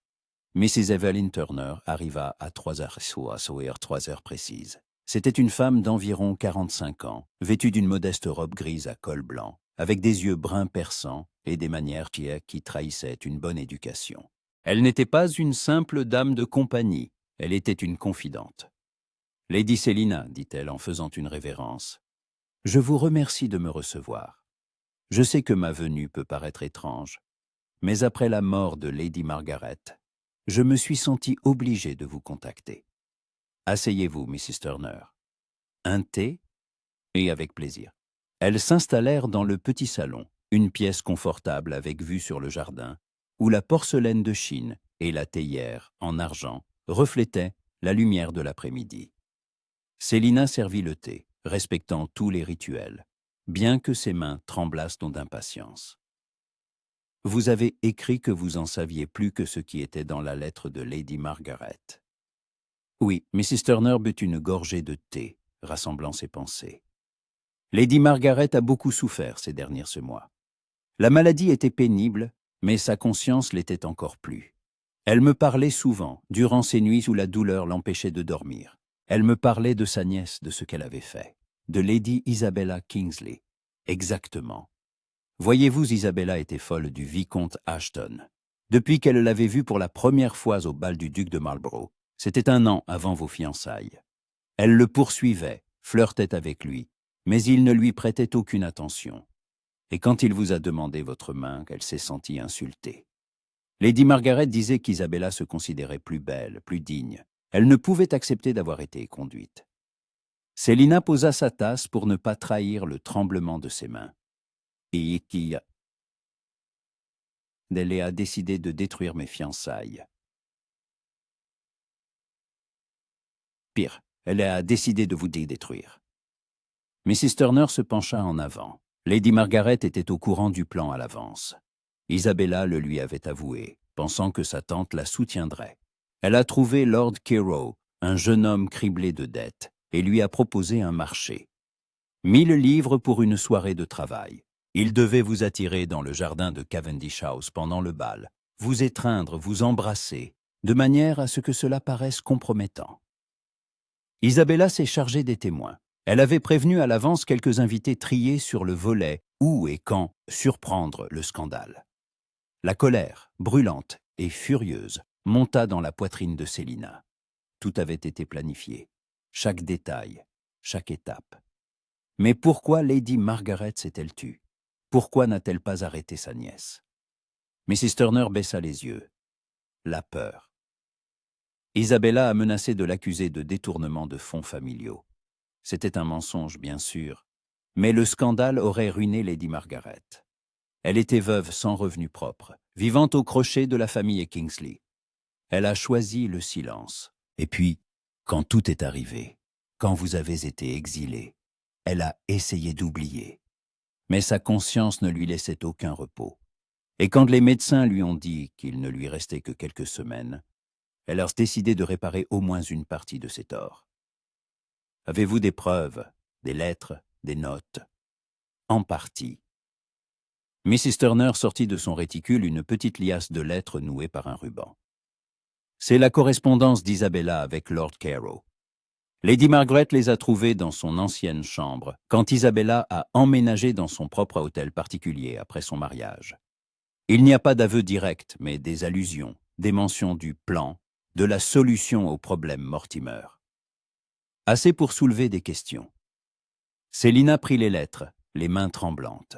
Mrs. Evelyn Turner arriva à 3 heures précises. C'était une femme d'environ 45 ans, vêtue d'une modeste robe grise à col blanc, avec des yeux bruns perçants et des manières qui trahissaient une bonne éducation. Elle n'était pas une simple dame de compagnie, elle était une confidente. « Lady Célina, dit-elle en faisant une révérence, je vous remercie de me recevoir. Je sais que ma venue peut paraître étrange, mais après la mort de Lady Margaret, je me suis senti obligé de vous contacter. Asseyez-vous, Mrs. Turner. Un thé ? Et avec plaisir. Elles s'installèrent dans le petit salon, une pièce confortable avec vue sur le jardin, où la porcelaine de Chine et la théière, en argent, reflétaient la lumière de l'après-midi. Célina servit le thé, respectant tous les rituels, bien que ses mains tremblassent d'impatience. « Vous avez écrit que vous en saviez plus que ce qui était dans la lettre de Lady Margaret. » Oui, Mrs. Turner but une gorgée de thé, rassemblant ses pensées. Lady Margaret a beaucoup souffert ces derniers mois. La maladie était pénible, mais sa conscience l'était encore plus. Elle me parlait souvent, durant ces nuits où la douleur l'empêchait de dormir. Elle me parlait de sa nièce, de ce qu'elle avait fait. De Lady Isabella Kingsley. Exactement. Voyez-vous, Isabella était folle du vicomte Ashton. Depuis qu'elle l'avait vu pour la première fois au bal du duc de Marlborough, c'était 1 an avant vos fiançailles. Elle le poursuivait, flirtait avec lui, mais il ne lui prêtait aucune attention. Et quand il vous a demandé votre main, elle s'est sentie insultée. Lady Margaret disait qu'Isabella se considérait plus belle, plus digne. Elle ne pouvait accepter d'avoir été conduite. Célina posa sa tasse pour ne pas trahir le tremblement de ses mains. Et qui elle a décidé de détruire mes fiançailles. Pire, elle a décidé de vous détruire. Mrs. Turner se pencha en avant. Lady Margaret était au courant du plan à l'avance. Isabella le lui avait avoué, pensant que sa tante la soutiendrait. Elle a trouvé Lord Carew, un jeune homme criblé de dettes, et lui a proposé un marché. 1000 livres pour une soirée de travail. Il devait vous attirer dans le jardin de Cavendish House pendant le bal, vous étreindre, vous embrasser, de manière à ce que cela paraisse compromettant. Isabella s'est chargée des témoins. Elle avait prévenu à l'avance quelques invités triés sur le volet où et quand surprendre le scandale. La colère, brûlante et furieuse, monta dans la poitrine de Célina. Tout avait été planifié, chaque détail, chaque étape. Mais pourquoi Lady Margaret s'est-elle tue? Pourquoi n'a-t-elle pas arrêté sa nièce? Mrs. Turner baissa les yeux. La peur. Isabella a menacé de l'accuser de détournement de fonds familiaux. C'était un mensonge, bien sûr, mais le scandale aurait ruiné Lady Margaret. Elle était veuve sans revenu propre, vivant au crochet de la famille Kingsley. Elle a choisi le silence. Et puis, quand tout est arrivé, quand vous avez été exilé, elle a essayé d'oublier. Mais sa conscience ne lui laissait aucun repos. Et quand les médecins lui ont dit qu'il ne lui restait que quelques semaines, elle a décidé de réparer au moins une partie de ses torts. Avez-vous des preuves, des lettres, des notes? En partie. Mrs. Turner sortit de son réticule une petite liasse de lettres nouées par un ruban. C'est la correspondance d'Isabella avec Lord Carew. Lady Margaret les a trouvées dans son ancienne chambre, quand Isabella a emménagé dans son propre hôtel particulier après son mariage. Il n'y a pas d'aveu direct, mais des allusions, des mentions du plan, de la solution au problème Mortimer. Assez pour soulever des questions. Célina prit les lettres, les mains tremblantes.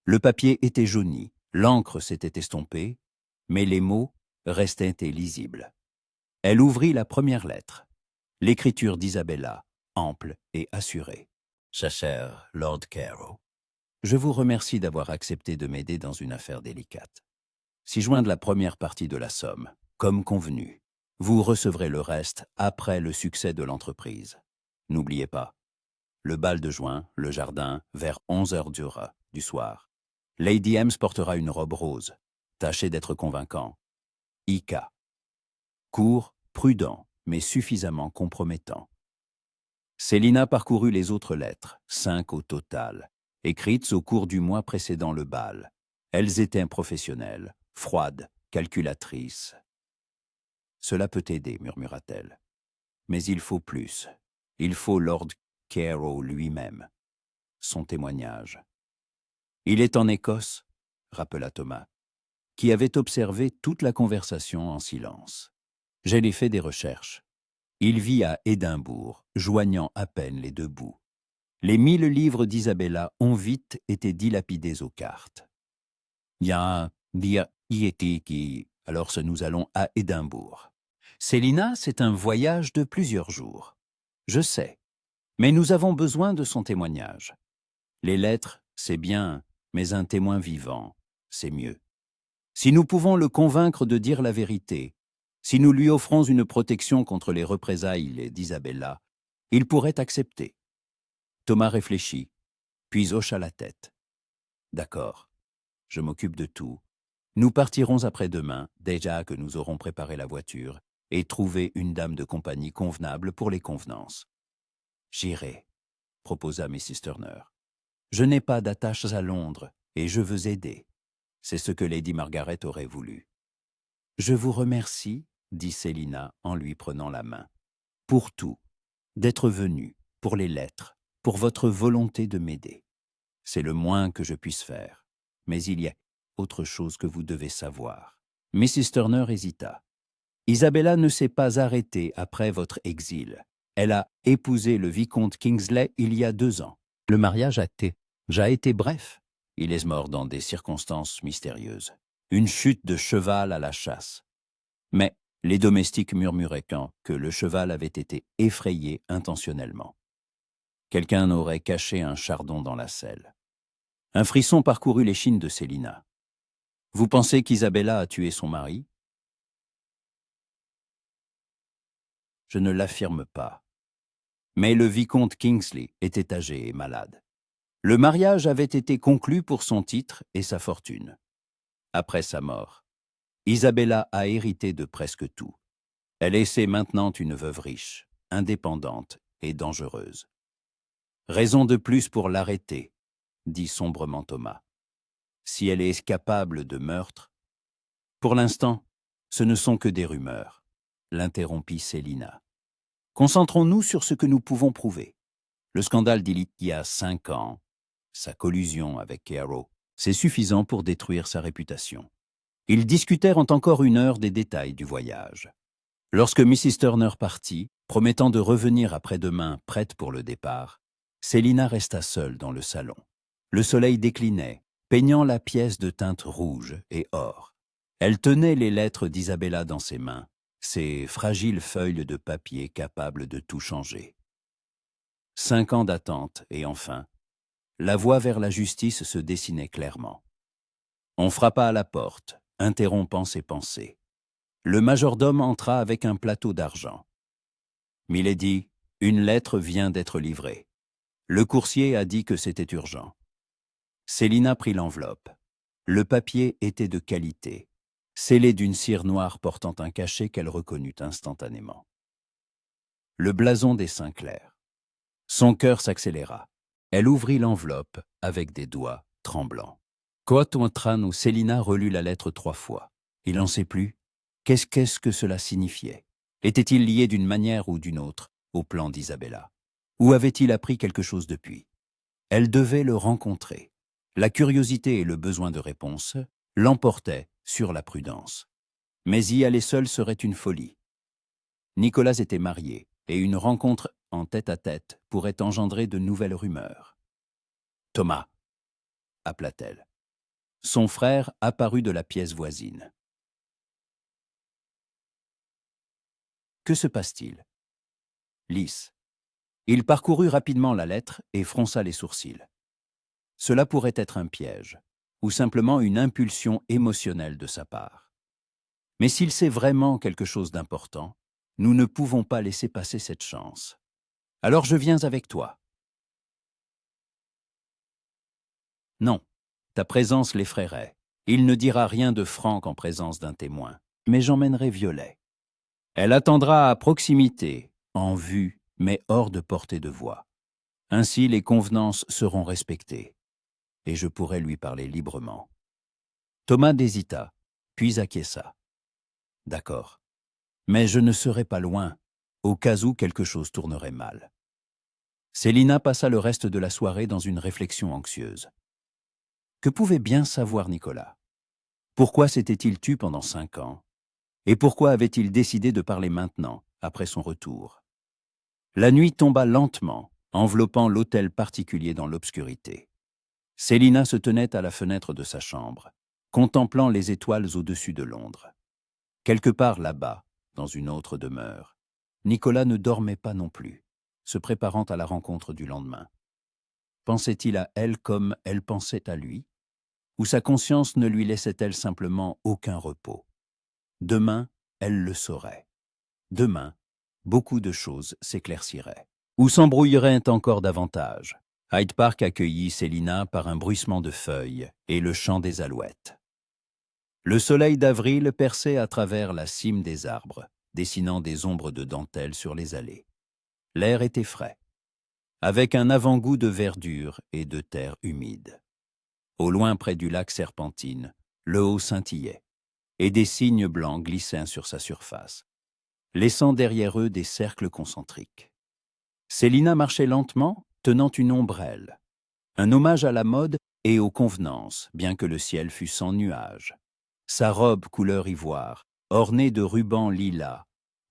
Le papier était jauni, l'encre s'était estompée, mais les mots restaient illisibles. Elle ouvrit la première lettre. L'écriture d'Isabella, ample et assurée. « Sa chère Lord Carew, je vous remercie d'avoir accepté de m'aider dans une affaire délicate. Si joindre la première partie de la somme, comme convenu, vous recevrez le reste après le succès de l'entreprise. N'oubliez pas, le bal de juin, le jardin, vers 11h du soir. Lady Ems portera une robe rose. Tâchez d'être convaincant. Ika. Court, prudent, mais suffisamment compromettant. » Célina parcourut les autres lettres, 5 au total, écrites au cours du mois précédant le bal. Elles étaient professionnelles, froides, calculatrices. « Cela peut aider, murmura-t-elle. Mais il faut plus. Il faut Lord Carew lui-même. Son témoignage. »« Il est en Écosse, » rappela Thomas, qui avait observé toute la conversation en silence. « J'ai fait des recherches. Il vit à Édimbourg, joignant à peine les deux bouts. Les 1000 livres d'Isabella ont vite été dilapidés aux cartes. Il y a qui, alors nous allons à Édimbourg. Célina, c'est un voyage de plusieurs jours. Je sais. Mais nous avons besoin de son témoignage. Les lettres, c'est bien, mais un témoin vivant, c'est mieux. Si nous pouvons le convaincre de dire la vérité, si nous lui offrons une protection contre les représailles d'Isabella, il pourrait accepter. Thomas réfléchit, puis hocha la tête. D'accord, je m'occupe de tout. Nous partirons après-demain, déjà que nous aurons préparé la voiture, et trouvé une dame de compagnie convenable pour les convenances. J'irai, proposa Mrs. Turner. Je n'ai pas d'attaches à Londres, et je veux aider. C'est ce que Lady Margaret aurait voulu. Je vous remercie, dit Célina en lui prenant la main, pour tout, d'être venu, pour les lettres, pour votre volonté de m'aider. C'est le moins que je puisse faire. Mais il y a autre chose que vous devez savoir. Mrs. Turner hésita. Isabella ne s'est pas arrêtée après votre exil. Elle a épousé le vicomte Kingsley il y a 2 ans. Le mariage a été bref. Il est mort dans des circonstances mystérieuses. Une chute de cheval à la chasse. Mais les domestiques murmuraient que le cheval avait été effrayé intentionnellement. Quelqu'un aurait caché un chardon dans la selle. Un frisson parcourut l'échine de Célina. « Vous pensez qu'Isabella a tué son mari ?» Je ne l'affirme pas. Mais le vicomte Kingsley était âgé et malade. Le mariage avait été conclu pour son titre et sa fortune. Après sa mort, Isabella a hérité de presque tout. Elle est maintenant une veuve riche, indépendante et dangereuse. Raison de plus pour l'arrêter, dit sombrement Thomas. Si elle est capable de meurtre, pour l'instant, ce ne sont que des rumeurs, l'interrompit Célina. Concentrons-nous sur ce que nous pouvons prouver. Le scandale d'il y a 5 ans, sa collusion avec Carrow, c'est suffisant pour détruire sa réputation. Ils discutèrent encore 1 heure des détails du voyage. Lorsque Mrs. Turner partit, promettant de revenir après-demain prête pour le départ, Célina resta seule dans le salon. Le soleil déclinait, peignant la pièce de teinte rouge et or. Elle tenait les lettres d'Isabella dans ses mains, ces fragiles feuilles de papier capables de tout changer. 5 ans d'attente, et enfin, la voie vers la justice se dessinait clairement. On frappa à la porte, interrompant ses pensées. Le majordome entra avec un plateau d'argent. « Milady, une lettre vient d'être livrée. Le coursier a dit que c'était urgent. » Célina prit l'enveloppe. Le papier était de qualité, scellé d'une cire noire portant un cachet qu'elle reconnut instantanément. Le blason des Sinclair. Son cœur s'accéléra. Elle ouvrit l'enveloppe avec des doigts tremblants. Coatouentrano, Célina relut la lettre 3 fois. Il n'en sait plus. Qu'est-ce que cela signifiait? Était-il lié d'une manière ou d'une autre au plan d'Isabella? Ou avait-il appris quelque chose depuis? Elle devait le rencontrer. La curiosité et le besoin de réponse l'emportaient sur la prudence. Mais y aller seul serait une folie. Nicolas était marié, et une rencontre en tête-à-tête pourrait engendrer de nouvelles rumeurs. « Thomas !» appela-t-elle. Son frère apparut de la pièce voisine. Que se passe-t-il? Lys. Il parcourut rapidement la lettre et fronça les sourcils. Cela pourrait être un piège, ou simplement une impulsion émotionnelle de sa part. Mais s'il sait vraiment quelque chose d'important, nous ne pouvons pas laisser passer cette chance. Alors je viens avec toi. Non, ta présence l'effraierait. Il ne dira rien de franc en présence d'un témoin, mais j'emmènerai Violet. Elle attendra à proximité, en vue, mais hors de portée de voix. Ainsi les convenances seront respectées, et je pourrai lui parler librement. Thomas hésita, puis acquiesça. D'accord, mais je ne serai pas loin, au cas où quelque chose tournerait mal. Célina passa le reste de la soirée dans une réflexion anxieuse. Que pouvait bien savoir Nicolas? Pourquoi s'était-il tu pendant 5 ans? Et pourquoi avait-il décidé de parler maintenant, après son retour? La nuit tomba lentement, enveloppant l'hôtel particulier dans l'obscurité. Célina se tenait à la fenêtre de sa chambre, contemplant les étoiles au-dessus de Londres. Quelque part là-bas, dans une autre demeure, Nicolas ne dormait pas non plus. se préparant à la rencontre du lendemain. Pensait-il à elle comme elle pensait à lui? Ou sa conscience ne lui laissait-elle simplement aucun repos? Demain, elle le saurait. Demain, beaucoup de choses s'éclairciraient. Ou s'embrouilleraient encore davantage. Hyde Park accueillit Célina par un bruissement de feuilles et le chant des alouettes. Le soleil d'avril perçait à travers la cime des arbres, dessinant des ombres de dentelle sur les allées. L'air était frais, avec un avant-goût de verdure et de terre humide. Au loin, près du lac Serpentine, le haut scintillait, et des cygnes blancs glissaient sur sa surface, laissant derrière eux des cercles concentriques. Célina marchait lentement, tenant une ombrelle, un hommage à la mode et aux convenances, bien que le ciel fût sans nuages. Sa robe couleur ivoire, ornée de rubans lilas,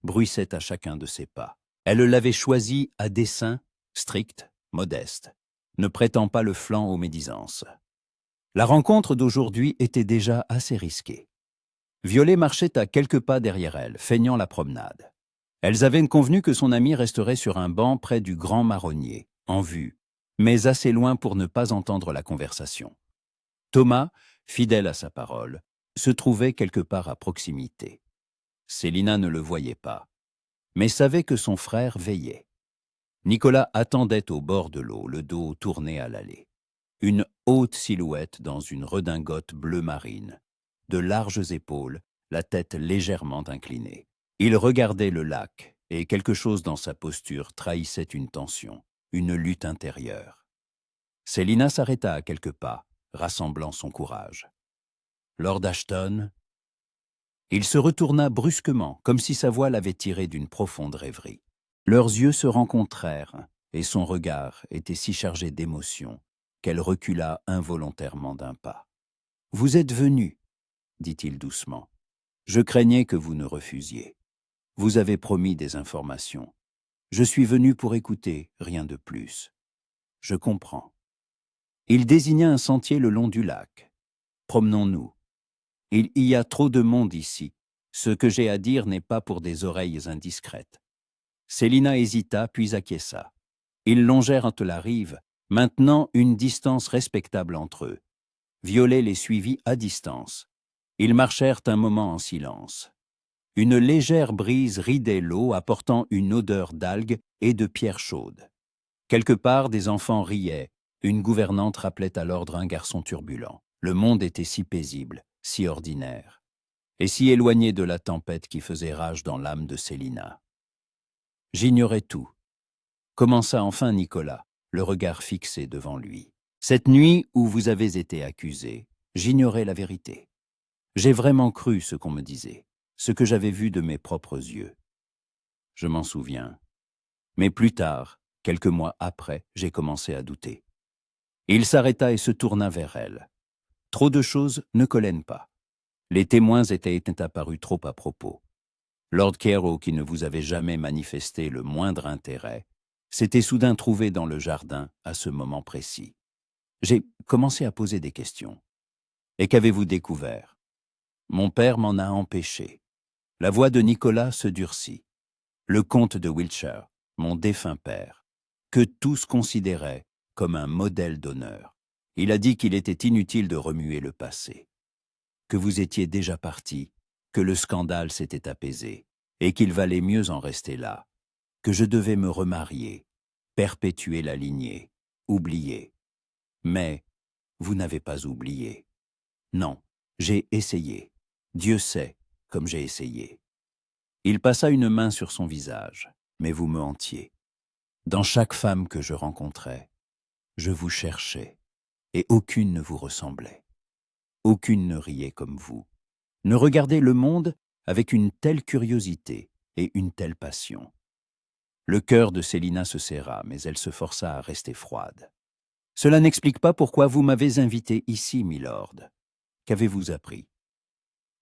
bruissait à chacun de ses pas. Elle l'avait choisie à dessein, stricte, modeste, ne prêtant pas le flanc aux médisances. La rencontre d'aujourd'hui était déjà assez risquée. Violet marchait à quelques pas derrière elle, feignant la promenade. Elles avaient convenu que son ami resterait sur un banc près du grand marronnier, en vue, mais assez loin pour ne pas entendre la conversation. Thomas, fidèle à sa parole, se trouvait quelque part à proximité. Célina ne le voyait pas, mais savait que son frère veillait. Nicolas attendait au bord de l'eau, le dos tourné à l'allée. Une haute silhouette dans une redingote bleu marine, de larges épaules, la tête légèrement inclinée. Il regardait le lac, et quelque chose dans sa posture trahissait une tension, une lutte intérieure. Célina s'arrêta à quelques pas, rassemblant son courage. Lord Ashton. Il se retourna brusquement, comme si sa voix l'avait tiré d'une profonde rêverie. Leurs yeux se rencontrèrent, et son regard était si chargé d'émotion qu'elle recula involontairement d'un pas. « Vous êtes venu, » dit-il doucement. « Je craignais que vous ne refusiez. Vous avez promis des informations. Je suis venu pour écouter, rien de plus. Je comprends. » Il désigna un sentier le long du lac. « Promenons-nous. Il y a trop de monde ici. Ce que j'ai à dire n'est pas pour des oreilles indiscrètes. » Célina hésita, puis acquiesça. Ils longèrent la rive, maintenant une distance respectable entre eux. Violet les suivit à distance. Ils marchèrent un moment en silence. Une légère brise ridait l'eau, apportant une odeur d'algues et de pierres chaudes. Quelque part, des enfants riaient. Une gouvernante rappelait à l'ordre un garçon turbulent. Le monde était si paisible, si ordinaire, et si éloigné de la tempête qui faisait rage dans l'âme de Célina. « J'ignorais tout. » Commença enfin Nicolas, le regard fixé devant lui. « Cette nuit où vous avez été accusé, j'ignorais la vérité. J'ai vraiment cru ce qu'on me disait, ce que j'avais vu de mes propres yeux. Je m'en souviens. Mais plus tard, quelques mois après, j'ai commencé à douter. » Il s'arrêta et se tourna vers elle. Trop de choses ne collènent pas. Les témoins étaient apparus trop à propos. Lord Carew, qui ne vous avait jamais manifesté le moindre intérêt, s'était soudain trouvé dans le jardin à ce moment précis. J'ai commencé à poser des questions. Et qu'avez-vous découvert? Mon père m'en a empêché. La voix de Nicolas se durcit. Le comte de Wiltshire, mon défunt père, que tous considéraient comme un modèle d'honneur. Il a dit qu'il était inutile de remuer le passé, que vous étiez déjà parti, que le scandale s'était apaisé, et qu'il valait mieux en rester là, que je devais me remarier, perpétuer la lignée, oublier. Mais vous n'avez pas oublié. Non, j'ai essayé. Dieu sait comme j'ai essayé. Il passa une main sur son visage, mais vous me hantiez. Dans chaque femme que je rencontrais, je vous cherchais, et aucune ne vous ressemblait. Aucune ne riait comme vous, ne regardait le monde avec une telle curiosité et une telle passion. Le cœur de Célina se serra, mais elle se força à rester froide. « Cela n'explique pas pourquoi vous m'avez invité ici, milord. Qu'avez-vous appris ?»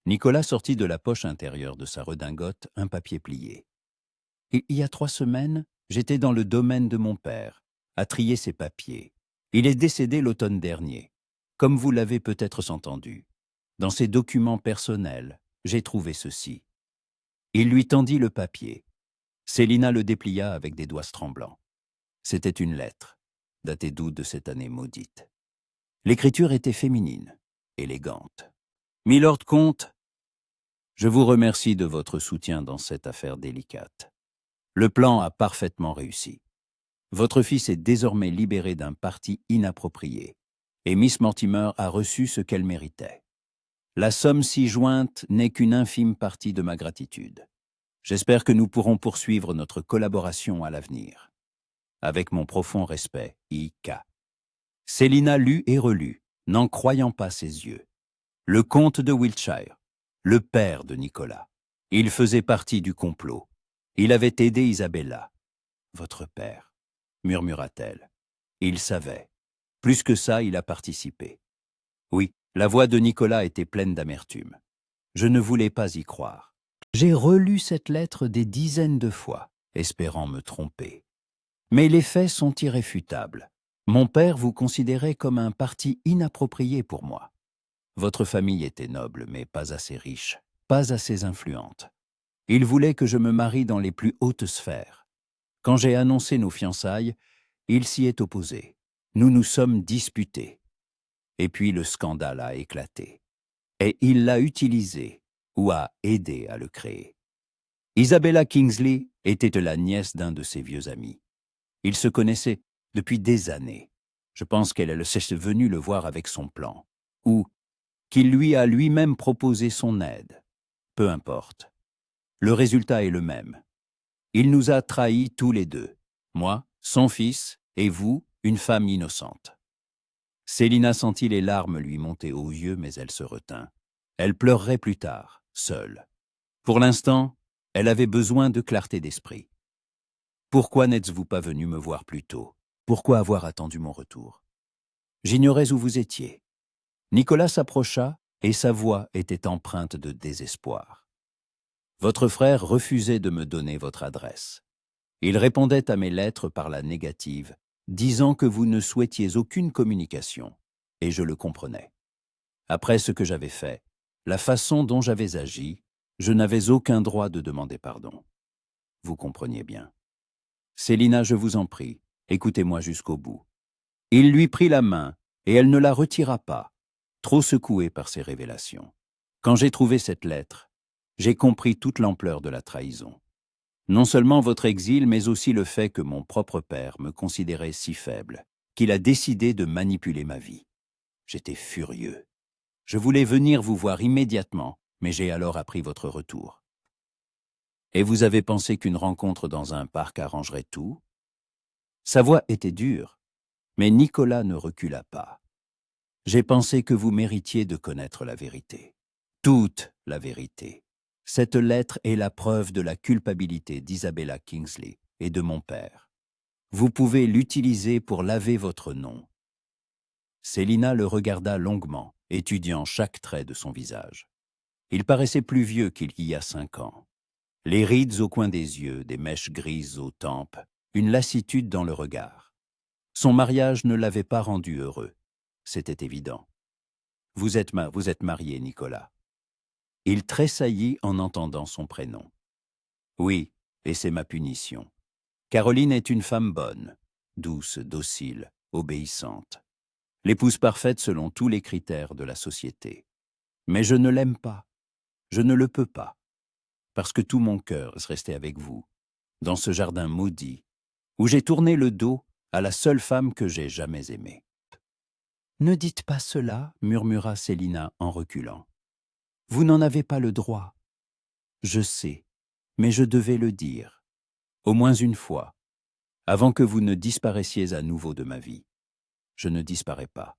Nicolas sortit de la poche intérieure de sa redingote un papier plié. « Il y a 3 semaines, j'étais dans le domaine de mon père, à trier ses papiers. Il est décédé l'automne dernier, comme vous l'avez peut-être entendu. Dans ses documents personnels, j'ai trouvé ceci. » Il lui tendit le papier. Célina le déplia avec des doigts tremblants. C'était une lettre, datée d'août de cette année maudite. L'écriture était féminine, élégante. « Milord comte, je vous remercie de votre soutien dans cette affaire délicate. Le plan a parfaitement réussi. Votre fils est désormais libéré d'un parti inapproprié, et Miss Mortimer a reçu ce qu'elle méritait. La somme ci jointe n'est qu'une infime partie de ma gratitude. J'espère que nous pourrons poursuivre notre collaboration à l'avenir. Avec mon profond respect, I.K. » Célina lut et relut, n'en croyant pas ses yeux. Le comte de Wiltshire, le père de Nicolas. Il faisait partie du complot. Il avait aidé Isabella. Votre père, murmura-t-elle. Il savait. Plus que ça, il a participé. Oui, la voix de Nicolas était pleine d'amertume. Je ne voulais pas y croire. J'ai relu cette lettre des dizaines de fois, espérant me tromper. Mais les faits sont irréfutables. Mon père vous considérait comme un parti inapproprié pour moi. Votre famille était noble, mais pas assez riche, pas assez influente. Il voulait que je me marie dans les plus hautes sphères. Quand j'ai annoncé nos fiançailles, il s'y est opposé. Nous nous sommes disputés. Et puis le scandale a éclaté. Et il l'a utilisé, ou a aidé à le créer. Isabella Kingsley était la nièce d'un de ses vieux amis. Ils se connaissaient depuis des années. Je pense qu'elle s'est venue le voir avec son plan, ou qu'il lui a lui-même proposé son aide. Peu importe. Le résultat est le même. Il nous a trahis tous les deux. Moi, son fils, et vous, une femme innocente. Célina sentit les larmes lui monter aux yeux, mais elle se retint. Elle pleurerait plus tard, seule. Pour l'instant, elle avait besoin de clarté d'esprit. Pourquoi n'êtes-vous pas venu me voir plus tôt? Pourquoi avoir attendu mon retour? J'ignorais où vous étiez. Nicolas s'approcha et sa voix était empreinte de désespoir. Votre frère refusait de me donner votre adresse. Il répondait à mes lettres par la négative, disant que vous ne souhaitiez aucune communication, et je le comprenais. Après ce que j'avais fait, la façon dont j'avais agi, je n'avais aucun droit de demander pardon. Vous compreniez bien. Célina, je vous en prie, écoutez-moi jusqu'au bout. Il lui prit la main, et elle ne la retira pas, trop secouée par ces révélations. Quand j'ai trouvé cette lettre, j'ai compris toute l'ampleur de la trahison. Non seulement votre exil, mais aussi le fait que mon propre père me considérait si faible, qu'il a décidé de manipuler ma vie. J'étais furieux. Je voulais venir vous voir immédiatement, mais j'ai alors appris votre retour. Et vous avez pensé qu'une rencontre dans un parc arrangerait tout? Sa voix était dure, mais Nicolas ne recula pas. J'ai pensé que vous méritiez de connaître la vérité. Toute la vérité. Cette lettre est la preuve de la culpabilité d'Isabella Kingsley et de mon père. Vous pouvez l'utiliser pour laver votre nom. Célina le regarda longuement, étudiant chaque trait de son visage. Il paraissait plus vieux qu'il y a 5 ans. Les rides au coin des yeux, des mèches grises aux tempes, une lassitude dans le regard. Son mariage ne l'avait pas rendu heureux. C'était évident. Vous êtes marié, Nicolas. Il tressaillit en entendant son prénom. Oui, et c'est ma punition. Caroline est une femme bonne, douce, docile, obéissante. L'épouse parfaite selon tous les critères de la société. Mais je ne l'aime pas. Je ne le peux pas. Parce que tout mon cœur restait avec vous, dans ce jardin maudit, où j'ai tourné le dos à la seule femme que j'ai jamais aimée. « Ne dites pas cela, murmura Célina en reculant. Vous n'en avez pas le droit. Je sais, mais je devais le dire, au moins une fois, avant que vous ne disparaissiez à nouveau de ma vie. Je ne disparais pas.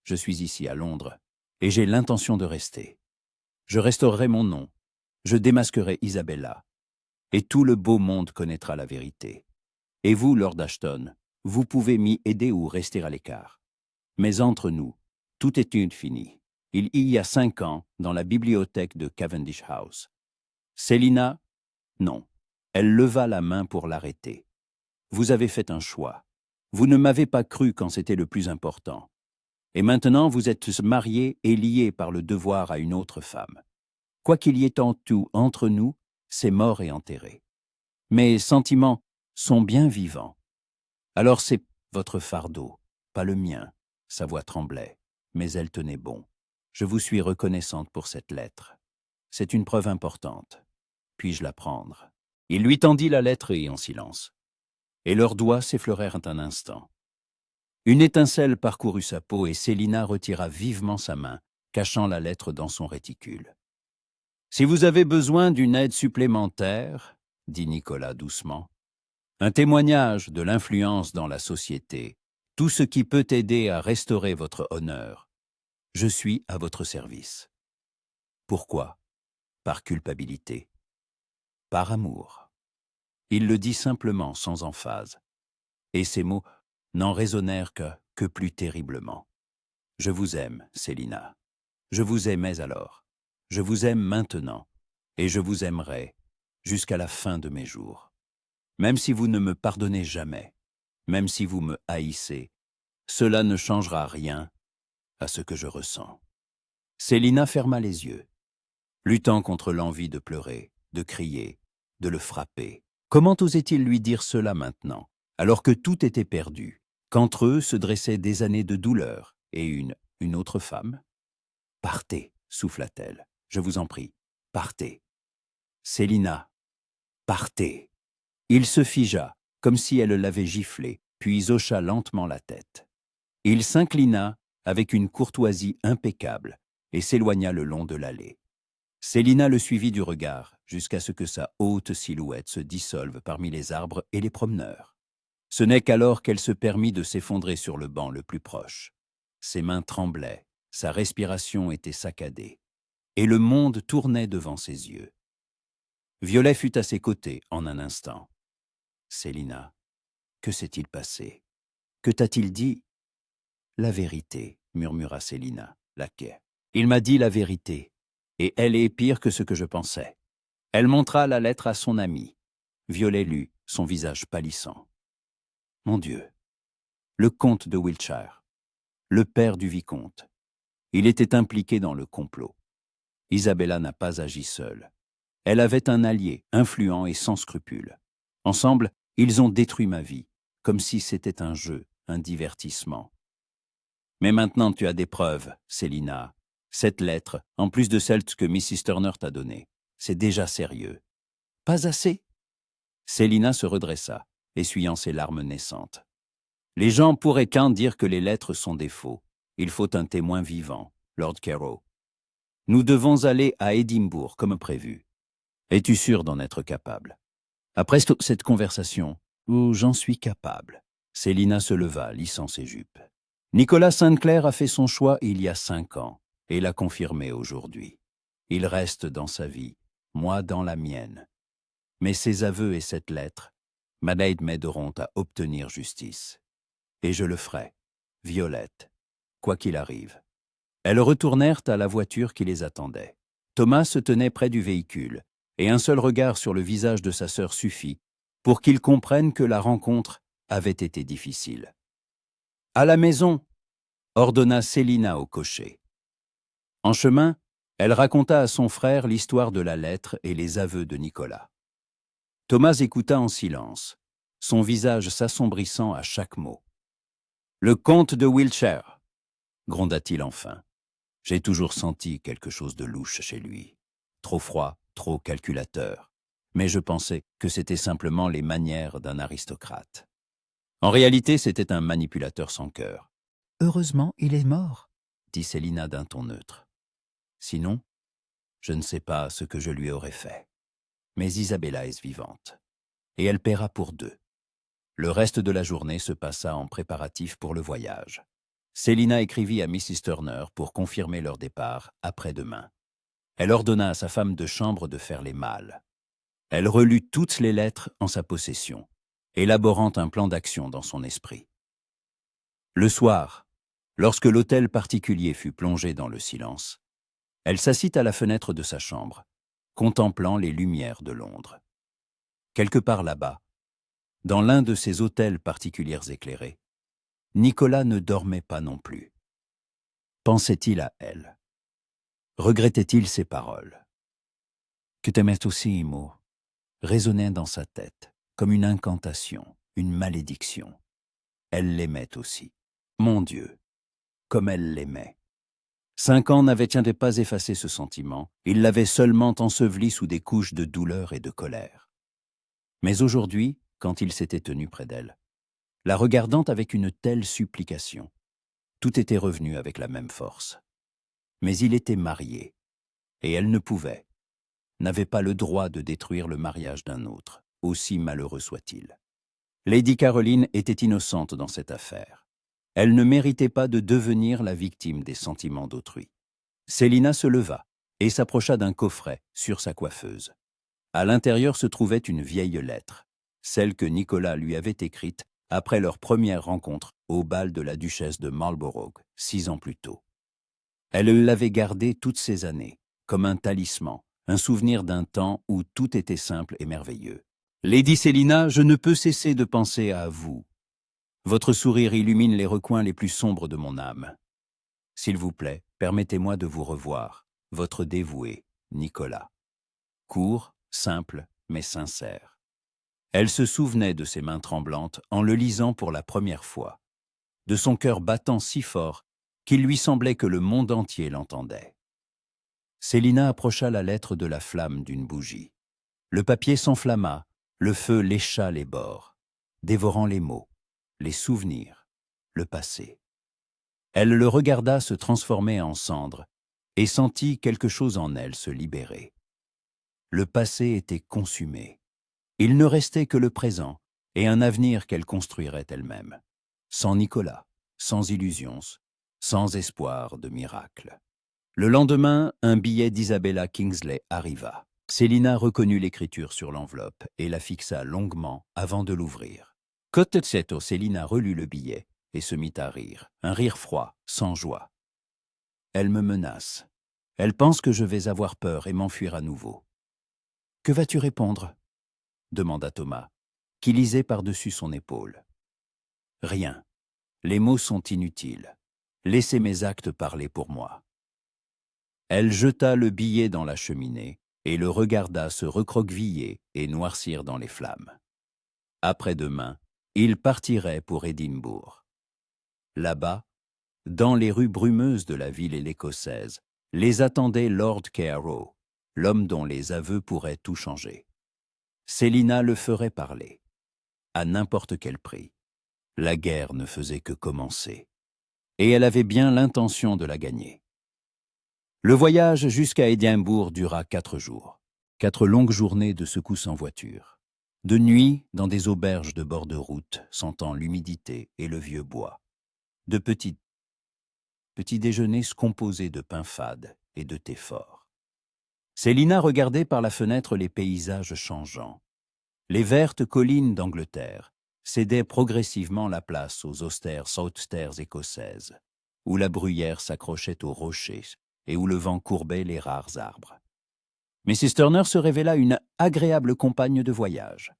Je suis ici à Londres, et j'ai l'intention de rester. Je restaurerai mon nom, je démasquerai Isabella, et tout le beau monde connaîtra la vérité. Et vous, Lord Ashton, vous pouvez m'y aider ou rester à l'écart. Mais entre nous, tout est fini. Il y a 5 ans, dans la bibliothèque de Cavendish House. Célina, non. Elle leva la main pour l'arrêter. Vous avez fait un choix. Vous ne m'avez pas cru quand c'était le plus important. Et maintenant, vous êtes marié et lié par le devoir à une autre femme. Quoi qu'il y ait en tout entre nous, c'est mort et enterré. Mes sentiments sont bien vivants. Alors c'est votre fardeau, pas le mien. Sa voix tremblait, mais elle tenait bon. Je vous suis reconnaissante pour cette lettre. C'est une preuve importante. Puis-je la prendre? Il lui tendit la lettre et en silence. Et leurs doigts s'effleurèrent un instant. Une étincelle parcourut sa peau et Célina retira vivement sa main, cachant la lettre dans son réticule. « Si vous avez besoin d'une aide supplémentaire, dit Nicolas doucement, un témoignage de l'influence dans la société, tout ce qui peut aider à restaurer votre honneur, je suis à votre service. Pourquoi? Par culpabilité. Par amour. » Il le dit simplement, sans emphase. Et ces mots n'en résonnèrent que plus terriblement. Je vous aime, Célina. Je vous aimais alors. Je vous aime maintenant. Et je vous aimerai jusqu'à la fin de mes jours. Même si vous ne me pardonnez jamais, même si vous me haïssez, cela ne changera rien à ce que je ressens. Célina ferma les yeux, luttant contre l'envie de pleurer, de crier, de le frapper. Comment osait-il lui dire cela maintenant, alors que tout était perdu, qu'entre eux se dressaient des années de douleur et une autre femme? « Partez, souffla-t-elle, je vous en prie, partez. Célina, partez. » Il se figea, comme si elle l'avait giflé, puis hocha lentement la tête. Il s'inclina avec une courtoisie impeccable et s'éloigna le long de l'allée. Célina le suivit du regard jusqu'à ce que sa haute silhouette se dissolve parmi les arbres et les promeneurs. Ce n'est qu'alors qu'elle se permit de s'effondrer sur le banc le plus proche. Ses mains tremblaient, sa respiration était saccadée, et le monde tournait devant ses yeux. Violet fut à ses côtés en un instant. « Célina, que s'est-il passé? Que t'a-t-il dit ?»« La vérité, » murmura Célina, laquais. « Il m'a dit la vérité, et elle est pire que ce que je pensais. » Elle montra la lettre à son ami. Violet lut, son visage pâlissant. « Mon Dieu, le comte de Wiltshire, le père du vicomte. Il était impliqué dans le complot. Isabella n'a pas agi seule. Elle avait un allié, influent et sans scrupules. Ensemble, ils ont détruit ma vie, comme si c'était un jeu, un divertissement. Mais maintenant tu as des preuves, Célina. Cette lettre, en plus de celle que Mrs. Turner t'a donnée, c'est déjà sérieux. Pas assez? Célina se redressa, essuyant ses larmes naissantes. Les gens pourraient qu'en dire que les lettres sont des faux. Il faut un témoin vivant, Lord Carrow. Nous devons aller à Édimbourg, comme prévu. Es-tu sûr d'en être capable? Après cette conversation, où j'en suis capable. Célina se leva, lissant ses jupes. Nicolas Sainte-Claire a fait son choix il y a 5 ans, et l'a confirmé aujourd'hui. Il reste dans sa vie, moi dans la mienne. Mais ses aveux et cette lettre m'aideront à obtenir justice. Et je le ferai, Violette, quoi qu'il arrive. Elles retournèrent à la voiture qui les attendait. Thomas se tenait près du véhicule, et un seul regard sur le visage de sa sœur suffit pour qu'il comprenne que la rencontre avait été difficile. « À la maison !» ordonna Célina au cocher. En chemin, elle raconta à son frère l'histoire de la lettre et les aveux de Nicolas. Thomas écouta en silence, son visage s'assombrissant à chaque mot. « Le comte de Wiltshire !» gronda-t-il enfin. « J'ai toujours senti quelque chose de louche chez lui. Trop froid, trop calculateur. Mais je pensais que c'était simplement les manières d'un aristocrate. En réalité, c'était un manipulateur sans cœur. « Heureusement, il est mort, » dit Célina d'un ton neutre. « Sinon, je ne sais pas ce que je lui aurais fait. Mais Isabella est vivante, et elle paiera pour 2. » Le reste de la journée se passa en préparatifs pour le voyage. Célina écrivit à Mrs. Turner pour confirmer leur départ après-demain. Elle ordonna à sa femme de chambre de faire les malles. Elle relut toutes les lettres en sa possession, élaborant un plan d'action dans son esprit. Le soir, lorsque l'hôtel particulier fut plongé dans le silence, elle s'assit à la fenêtre de sa chambre, contemplant les lumières de Londres. Quelque part là-bas, dans l'un de ces hôtels particuliers éclairés, Nicolas ne dormait pas non plus. Pensait-il à elle? Regrettait-il ses paroles? Que t'aimais aussi, Imo, résonnait dans sa tête, comme une incantation, une malédiction. Elle l'aimait aussi. Mon Dieu, comme elle l'aimait. 5 ans n'avaient pas effacé ce sentiment, il l'avait seulement enseveli sous des couches de douleur et de colère. Mais aujourd'hui, quand il s'était tenu près d'elle, la regardant avec une telle supplication, tout était revenu avec la même force. Mais il était marié, et elle ne pouvait, n'avait pas le droit de détruire le mariage d'un autre, aussi malheureux soit-il. Lady Caroline était innocente dans cette affaire. Elle ne méritait pas de devenir la victime des sentiments d'autrui. Célina se leva et s'approcha d'un coffret sur sa coiffeuse. À l'intérieur se trouvait une vieille lettre, celle que Nicolas lui avait écrite après leur première rencontre au bal de la duchesse de Marlborough, 6 ans plus tôt. Elle l'avait gardée toutes ces années, comme un talisman, un souvenir d'un temps où tout était simple et merveilleux. « Lady Célina, je ne peux cesser de penser à vous. Votre sourire illumine les recoins les plus sombres de mon âme. S'il vous plaît, permettez-moi de vous revoir, votre dévoué, Nicolas. » Court, simple, mais sincère. Elle se souvenait de ses mains tremblantes en le lisant pour la première fois, de son cœur battant si fort qu'il lui semblait que le monde entier l'entendait. Célina approcha la lettre de la flamme d'une bougie. Le papier s'enflamma, le feu lécha les bords, dévorant les mots, les souvenirs, le passé. Elle le regarda se transformer en cendre et sentit quelque chose en elle se libérer. Le passé était consumé. Il ne restait que le présent et un avenir qu'elle construirait elle-même, sans Nicolas, sans illusions, sans espoir de miracle. Le lendemain, un billet d'Isabella Kingsley arriva. Célina reconnut l'écriture sur l'enveloppe et la fixa longuement avant de l'ouvrir. Cotetzeto, Célina relut le billet et se mit à rire, un rire froid, sans joie. Elle me menace. Elle pense que je vais avoir peur et m'enfuir à nouveau. « Que vas-tu répondre ?» demanda Thomas, qui lisait par-dessus son épaule. « Rien. Les mots sont inutiles. Laissez mes actes parler pour moi. » Elle jeta le billet dans la cheminée et le regarda se recroqueviller et noircir dans les flammes. Après-demain, il partirait pour Édimbourg. Là-bas, dans les rues brumeuses de la ville écossaise, les attendait Lord Carew, l'homme dont les aveux pourraient tout changer. Célina le ferait parler, à n'importe quel prix. La guerre ne faisait que commencer, et elle avait bien l'intention de la gagner. Le voyage jusqu'à Édimbourg dura 4 jours. 4 longues journées de secousses en voiture. De nuit, dans des auberges de bord de route, sentant l'humidité et le vieux bois. De petits déjeuners composés de pain fade et de thé fort. Célina regardait par la fenêtre les paysages changeants. Les vertes collines d'Angleterre cédaient progressivement la place aux austères sauteurs écossaises, où la bruyère s'accrochait aux rochers et où le vent courbait les rares arbres. Mrs. Turner se révéla une agréable compagne de voyage.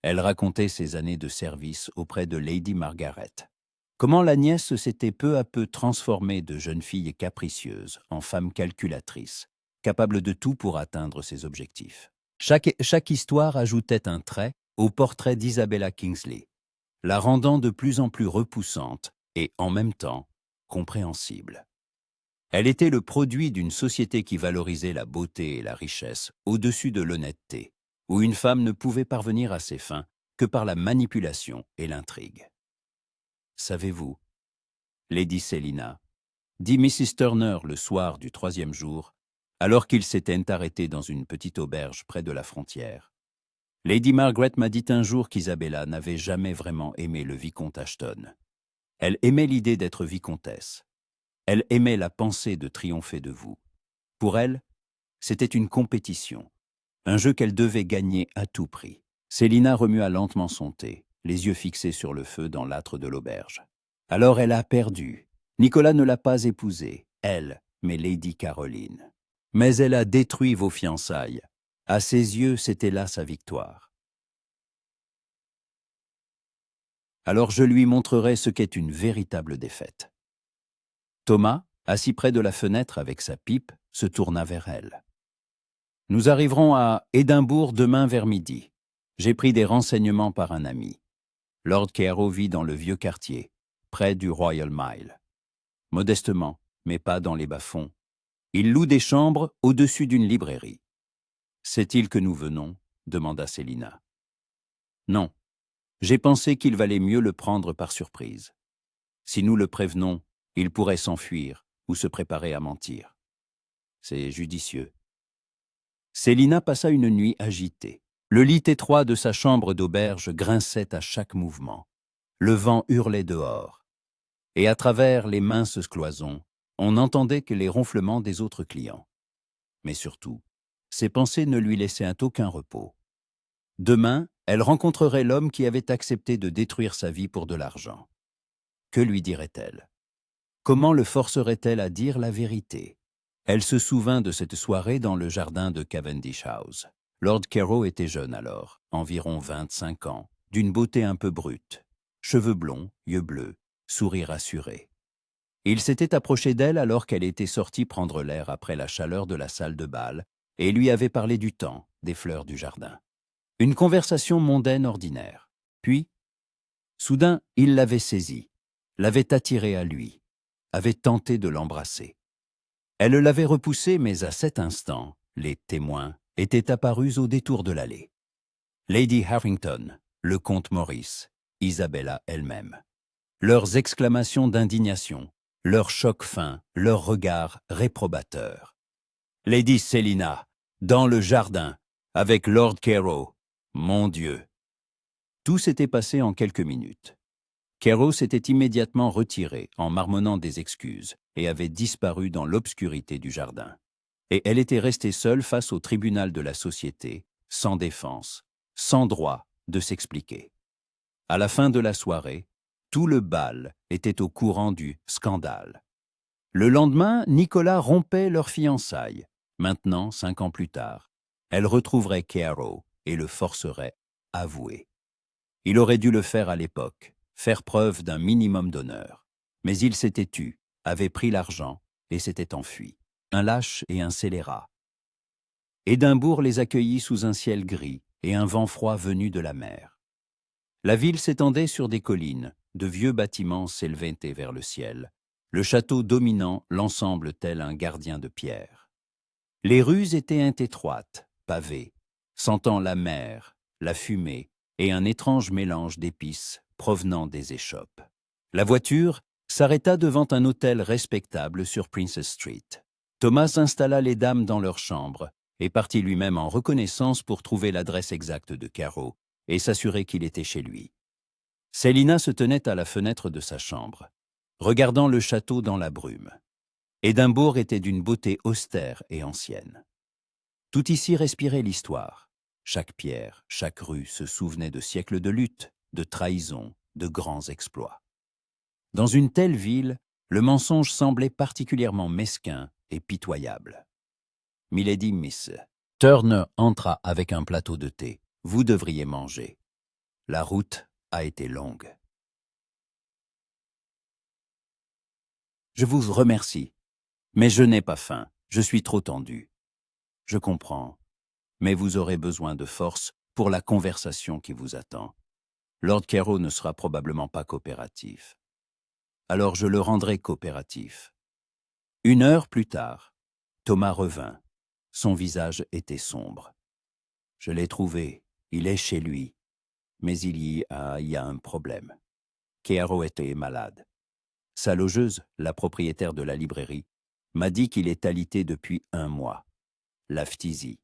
Elle racontait ses années de service auprès de Lady Margaret. Comment la nièce s'était peu à peu transformée de jeune fille capricieuse en femme calculatrice, capable de tout pour atteindre ses objectifs. Chaque histoire ajoutait un trait au portrait d'Isabella Kingsley, la rendant de plus en plus repoussante et, en même temps, compréhensible. Elle était le produit d'une société qui valorisait la beauté et la richesse au-dessus de l'honnêteté, où une femme ne pouvait parvenir à ses fins que par la manipulation et l'intrigue. « Savez-vous, Lady Célina, » dit Mrs. Turner le soir du 3e jour, alors qu'ils s'étaient arrêtés dans une petite auberge près de la frontière. « Lady Margaret m'a dit un jour qu'Isabella n'avait jamais vraiment aimé le vicomte Ashton. Elle aimait l'idée d'être vicomtesse. Elle aimait la pensée de triompher de vous. Pour elle, c'était une compétition, un jeu qu'elle devait gagner à tout prix. » Célina remua lentement son thé, les yeux fixés sur le feu dans l'âtre de l'auberge. « Alors elle a perdu. Nicolas ne l'a pas épousée, elle, mais Lady Caroline. Mais elle a détruit vos fiançailles. À ses yeux, c'était là sa victoire. Alors je lui montrerai ce qu'est une véritable défaite. » Thomas, assis près de la fenêtre avec sa pipe, se tourna vers elle. « Nous arriverons à Édimbourg demain vers midi. J'ai pris des renseignements par un ami. Lord Carew vit dans le vieux quartier, près du Royal Mile. Modestement, mais pas dans les bas-fonds, il loue des chambres au-dessus d'une librairie. « Sait-il que nous venons » demanda Célina. « Non. J'ai pensé qu'il valait mieux le prendre par surprise. Si nous le prévenons, il pourrait s'enfuir ou se préparer à mentir. C'est judicieux. » Célina passa une nuit agitée. Le lit étroit de sa chambre d'auberge grinçait à chaque mouvement. Le vent hurlait dehors. Et à travers les minces cloisons, on n'entendait que les ronflements des autres clients. Mais surtout, ses pensées ne lui laissaient aucun repos. Demain, elle rencontrerait l'homme qui avait accepté de détruire sa vie pour de l'argent. Que lui dirait-elle? Comment le forcerait-elle à dire la vérité? Elle se souvint de cette soirée dans le jardin de Cavendish House. Lord Carew était jeune alors, environ 25 ans, d'une beauté un peu brute, cheveux blonds, yeux bleus, sourire assuré. Il s'était approché d'elle alors qu'elle était sortie prendre l'air après la chaleur de la salle de bal et lui avait parlé du temps, des fleurs du jardin. Une conversation mondaine ordinaire. Puis, soudain, il l'avait saisie, l'avait attirée à lui, avait tenté de l'embrasser. Elle l'avait repoussé, mais à cet instant, les témoins étaient apparus au détour de l'allée. Lady Harrington, le comte Maurice, Isabella elle-même. Leurs exclamations d'indignation, leur choc fin, leur regard réprobateur. Lady Célina, dans le jardin, avec Lord Carew. Mon Dieu! Tout s'était passé en quelques minutes. Carew s'était immédiatement retiré en marmonnant des excuses et avait disparu dans l'obscurité du jardin. Et elle était restée seule face au tribunal de la société, sans défense, sans droit de s'expliquer. À la fin de la soirée, tout le bal était au courant du scandale. Le lendemain, Nicolas rompait leur fiançailles. Maintenant, 5 ans plus tard, elle retrouverait Carew et le forcerait à avouer. Il aurait dû le faire à l'époque, faire preuve d'un minimum d'honneur. Mais il s'était tu, avait pris l'argent et s'était enfui. Un lâche et un scélérat. Édimbourg les accueillit sous un ciel gris et un vent froid venu de la mer. La ville s'étendait sur des collines, de vieux bâtiments s'élevaient vers le ciel, le château dominant l'ensemble tel un gardien de pierre. Les rues étaient étroites, pavées, sentant la mer, la fumée et un étrange mélange d'épices provenant des échoppes. La voiture s'arrêta devant un hôtel respectable sur Princess Street. Thomas installa les dames dans leur chambre et partit lui-même en reconnaissance pour trouver l'adresse exacte de Carew et s'assurer qu'il était chez lui. Célina se tenait à la fenêtre de sa chambre, regardant le château dans la brume. Édimbourg était d'une beauté austère et ancienne. Tout ici respirait l'histoire. Chaque pierre, chaque rue se souvenait de siècles de lutte, de trahison, de grands exploits. Dans une telle ville, le mensonge semblait particulièrement mesquin et pitoyable. « Milady Miss, Turner entra avec un plateau de thé. Vous devriez manger. La route a été longue. » « Je vous remercie, mais je n'ai pas faim. Je suis trop tendu. »« Je comprends, mais vous aurez besoin de force pour la conversation qui vous attend. Lord Carew ne sera probablement pas coopératif. Alors je le rendrai coopératif. » 1 heure plus tard, Thomas revint. Son visage était sombre. « Je l'ai trouvé. Il est chez lui. Mais il y a un problème. Carew était malade. Sa logeuse, la propriétaire de la librairie, m'a dit qu'il est alité depuis 1 mois. La phtisie. »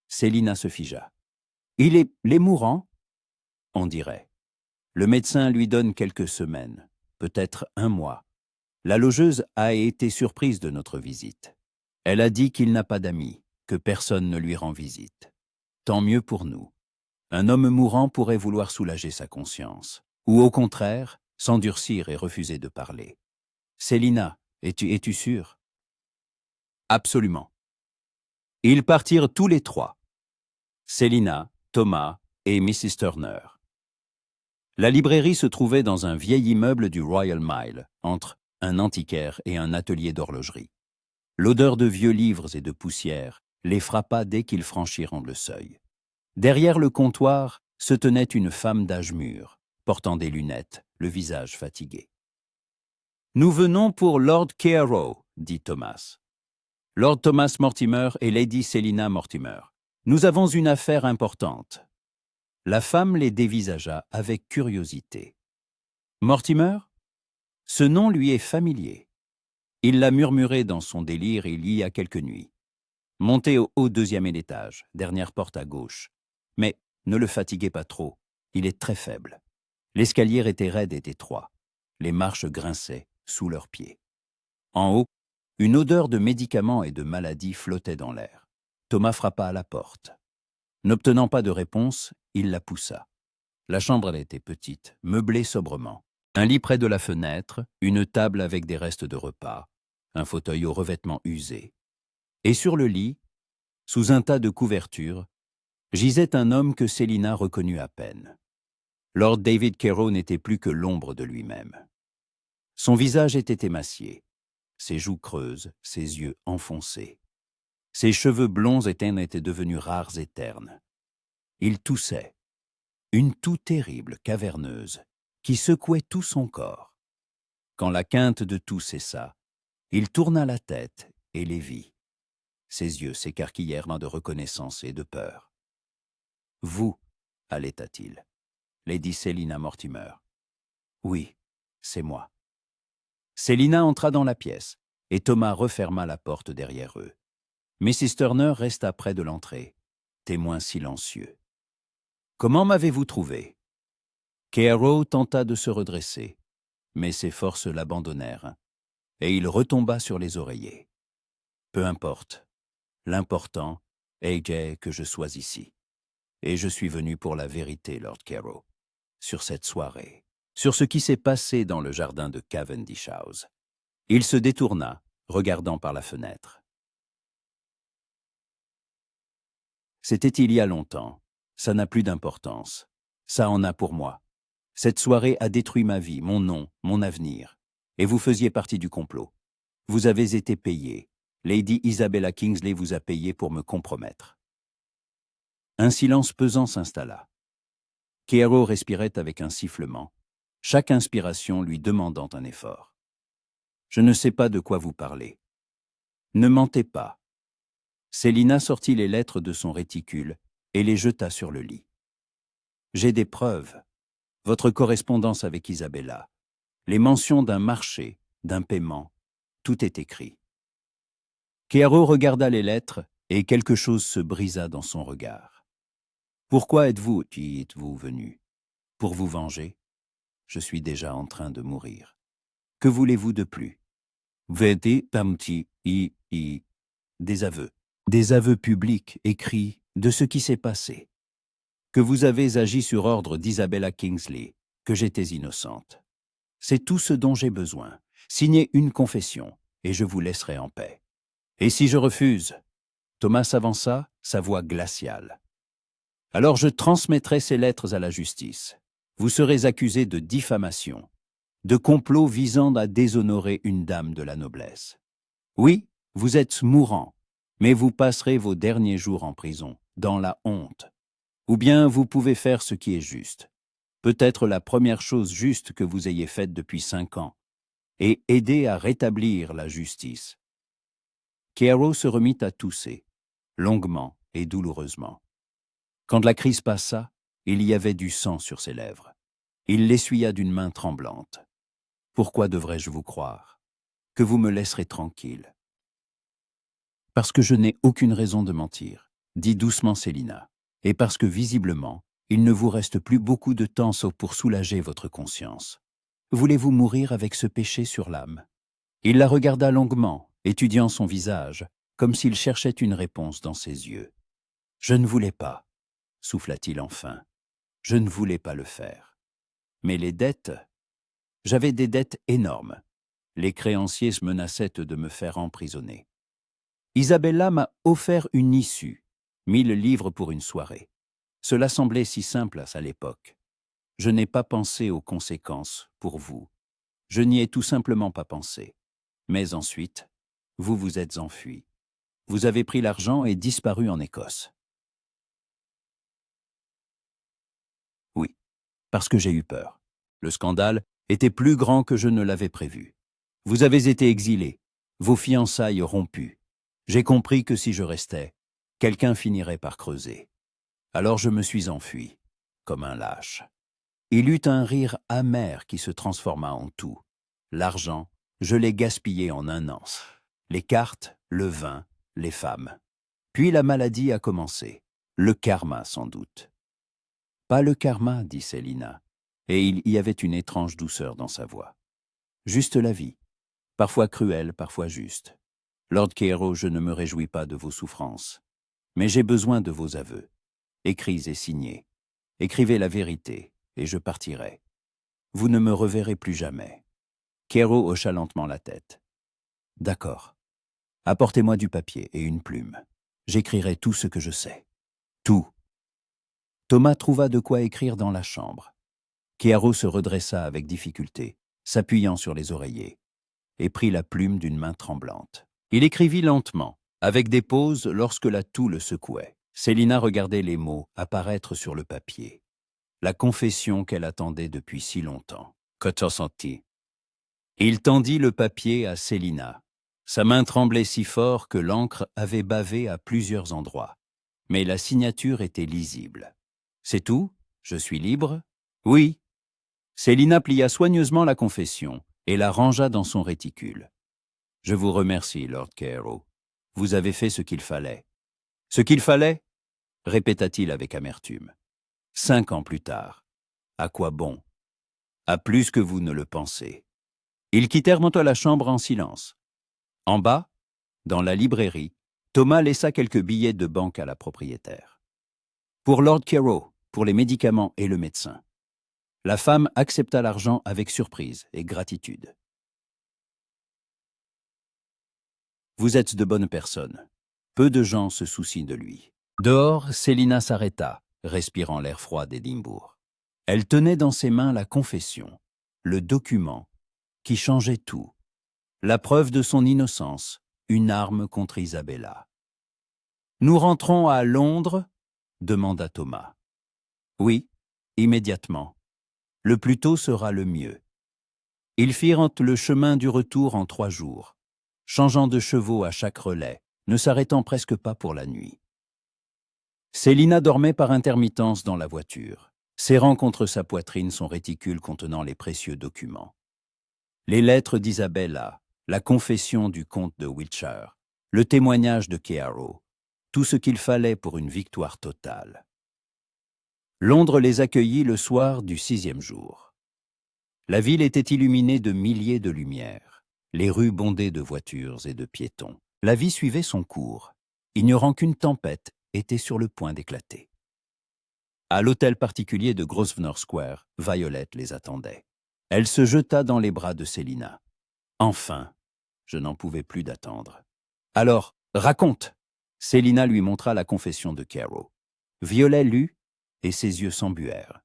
Célina se figea. « Il est mourant ?» On dirait. Le médecin lui donne quelques semaines, peut-être 1 mois. La logeuse a été surprise de notre visite. Elle a dit qu'il n'a pas d'amis, que personne ne lui rend visite. Tant mieux pour nous. Un homme mourant pourrait vouloir soulager sa conscience, ou au contraire, s'endurcir et refuser de parler. Célina, es-tu sûre? Absolument. Ils partirent tous les 3. Célina, Thomas et Mrs. Turner. La librairie se trouvait dans un vieil immeuble du Royal Mile, entre un antiquaire et un atelier d'horlogerie. L'odeur de vieux livres et de poussière les frappa dès qu'ils franchirent le seuil. Derrière le comptoir se tenait une femme d'âge mûr, portant des lunettes, le visage fatigué. « Nous venons pour Lord Carew, dit Thomas. Lord Thomas Mortimer et Lady Selina Mortimer. Nous avons une affaire importante. » La femme les dévisagea avec curiosité. Mortimer? Ce nom lui est familier. Il l'a murmuré dans son délire il y a quelques nuits. Montez au haut 2e étage, dernière porte à gauche. Mais ne le fatiguez pas trop, il est très faible. L'escalier était raide et étroit. Les marches grinçaient sous leurs pieds. En haut, une odeur de médicaments et de maladies flottait dans l'air. Thomas frappa à la porte. N'obtenant pas de réponse, il la poussa. La chambre elle était petite, meublée sobrement. Un lit près de la fenêtre, une table avec des restes de repas, un fauteuil au revêtement usé. Et sur le lit, sous un tas de couvertures, gisait un homme que Selina reconnut à peine. Lord David Carew n'était plus que l'ombre de lui-même. Son visage était émacié, ses joues creuses, ses yeux enfoncés. Ses cheveux blonds et ternes étaient devenus rares et ternes. Il toussait, une toux terrible, caverneuse, qui secouait tout son corps. Quand la quinte de toux cessa, il tourna la tête et les vit. Ses yeux s'écarquillèrent de reconnaissance et de peur. « Vous, allaita-t-il, Lady Selina Mortimer. »« Oui, c'est moi. » Selina entra dans la pièce, et Thomas referma la porte derrière eux. Mrs. Turner resta près de l'entrée, témoin silencieux. « Comment m'avez-vous trouvé ?» Carew tenta de se redresser, mais ses forces l'abandonnèrent, et il retomba sur les oreillers. « Peu importe. L'important est que je sois ici. Et je suis venu pour la vérité, Lord Carew, sur cette soirée, sur ce qui s'est passé dans le jardin de Cavendish House. » Il se détourna, regardant par la fenêtre. « C'était il y a longtemps. Ça n'a plus d'importance. Ça en a pour moi. Cette soirée a détruit ma vie, mon nom, mon avenir. Et vous faisiez partie du complot. Vous avez été payé. Lady Isabella Kingsley vous a payé pour me compromettre. » Un silence pesant s'installa. Carew respirait avec un sifflement, chaque inspiration lui demandant un effort. « Je ne sais pas de quoi vous parlez. Ne mentez pas. » Selina sortit les lettres de son réticule et les jeta sur le lit. « J'ai des preuves. Votre correspondance avec Isabella, les mentions d'un marché, d'un paiement, tout est écrit. » Carew regarda les lettres et quelque chose se brisa dans son regard. « Pourquoi êtes-vous venu? Pour vous venger? Je suis déjà en train de mourir. Que voulez-vous de plus? Des aveux. Des aveux publics, écrits, de ce qui s'est passé. Que vous avez agi sur ordre d'Isabella Kingsley, que j'étais innocente. C'est tout ce dont j'ai besoin. Signez une confession, et je vous laisserai en paix. Et si je refuse? » Thomas avança, sa voix glaciale. « Alors je transmettrai ces lettres à la justice. Vous serez accusé de diffamation, de complot visant à déshonorer une dame de la noblesse. Oui, vous êtes mourant, mais vous passerez vos derniers jours en prison, dans la honte. Ou bien vous pouvez faire ce qui est juste, peut-être la première chose juste que vous ayez faite depuis 5 ans, et aider à rétablir la justice. » Carew se remit à tousser, longuement et douloureusement. Quand la crise passa, il y avait du sang sur ses lèvres. Il l'essuya d'une main tremblante. « Pourquoi devrais-je vous croire? Que vous me laisserez tranquille. »« Parce que je n'ai aucune raison de mentir, » dit doucement Selina, « et parce que visiblement, il ne vous reste plus beaucoup de temps sauf pour soulager votre conscience. Voulez-vous mourir avec ce péché sur l'âme? » Il la regarda longuement, étudiant son visage, comme s'il cherchait une réponse dans ses yeux. « Je ne voulais pas, » souffla-t-il enfin. « Je ne voulais pas le faire. Mais les dettes, j'avais des dettes énormes. Les créanciers se menaçaient de me faire emprisonner. Isabella m'a offert une issue, 1000 livres pour une soirée. Cela semblait si simple à l'époque. Je n'ai pas pensé aux conséquences pour vous. Je n'y ai tout simplement pas pensé. Mais ensuite, vous vous êtes enfui. Vous avez pris l'argent et disparu en Écosse. » Oui, parce que j'ai eu peur. Le scandale était plus grand que je ne l'avais prévu. Vous avez été exilé, vos fiançailles rompues. J'ai compris que si je restais, quelqu'un finirait par creuser. Alors je me suis enfui, comme un lâche. Il eut un rire amer qui se transforma en tout. L'argent, je l'ai gaspillé en un an. Les cartes, le vin, les femmes. Puis la maladie a commencé. Le karma, sans doute. Pas le karma, dit Célina, et il y avait une étrange douceur dans sa voix. Juste la vie, parfois cruelle, parfois juste. Lord Keiro, je ne me réjouis pas de vos souffrances, mais j'ai besoin de vos aveux, écrits et signés. Écrivez la vérité, et je partirai. Vous ne me reverrez plus jamais. Keiro hocha lentement la tête. D'accord. Apportez-moi du papier et une plume. J'écrirai tout ce que je sais. Tout. Thomas trouva de quoi écrire dans la chambre. Keiro se redressa avec difficulté, s'appuyant sur les oreillers, et prit la plume d'une main tremblante. Il écrivit lentement, avec des pauses lorsque la toux le secouait. Célina regardait les mots apparaître sur le papier. La confession qu'elle attendait depuis si longtemps. Que t'en senti? Il tendit le papier à Célina. Sa main tremblait si fort que l'encre avait bavé à plusieurs endroits. Mais la signature était lisible. C'est tout? Je suis libre? Oui. Célina plia soigneusement la confession et la rangea dans son réticule. Je vous remercie, Lord Keiro. Vous avez fait ce qu'il fallait. Ce qu'il fallait? Répéta-t-il avec amertume. 5 ans plus tard. À quoi bon? À plus que vous ne le pensez. Ils quittèrent la chambre en silence. En bas, dans la librairie, Thomas laissa quelques billets de banque à la propriétaire. Pour Lord Keiro, pour les médicaments et le médecin. La femme accepta l'argent avec surprise et gratitude. Vous êtes de bonnes personnes. Peu de gens se soucient de lui. Dehors, Célina s'arrêta, respirant l'air froid d'Édimbourg. Elle tenait dans ses mains la confession, le document, qui changeait tout. La preuve de son innocence, une arme contre Isabella. « Nous rentrons à Londres ?» demanda Thomas. « Oui, immédiatement. Le plus tôt sera le mieux. » Ils firent le chemin du retour en 3 jours, changeant de chevaux à chaque relais, ne s'arrêtant presque pas pour la nuit. Célina dormait par intermittence dans la voiture, serrant contre sa poitrine son réticule contenant les précieux documents. Les lettres d'Isabella, la confession du comte de Wiltshire, le témoignage de Keiro, tout ce qu'il fallait pour une victoire totale. Londres les accueillit le soir du 6e jour. La ville était illuminée de milliers de lumières, les rues bondées de voitures et de piétons. La vie suivait son cours, ignorant qu'une tempête était sur le point d'éclater. À l'hôtel particulier de Grosvenor Square, Violette les attendait. Elle se jeta dans les bras de Célina. Enfin, je n'en pouvais plus d'attendre. Alors, raconte! Célina lui montra la confession de Keiro. Violet lut, et ses yeux s'embuèrent.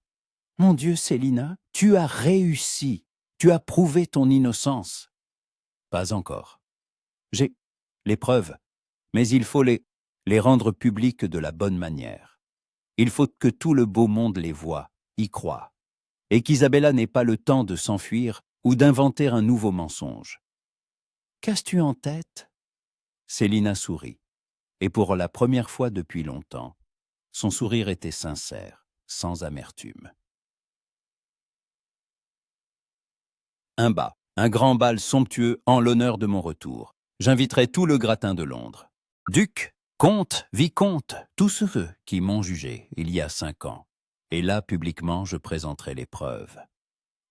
Mon Dieu, Célina, tu as réussi. Tu as prouvé ton innocence. Pas encore. J'ai les preuves, mais il faut les rendre publiques de la bonne manière. Il faut que tout le beau monde les voie, y croie, et qu'Isabella n'ait pas le temps de s'enfuir ou d'inventer un nouveau mensonge. Qu'as-tu en tête? Célina sourit, et pour la première fois depuis longtemps, son sourire était sincère, sans amertume. Un bas, un grand bal somptueux en l'honneur de mon retour. J'inviterai tout le gratin de Londres. Duc, comte, vicomte, tous ceux qui m'ont jugé il y a 5 ans. Et là, publiquement, je présenterai les preuves.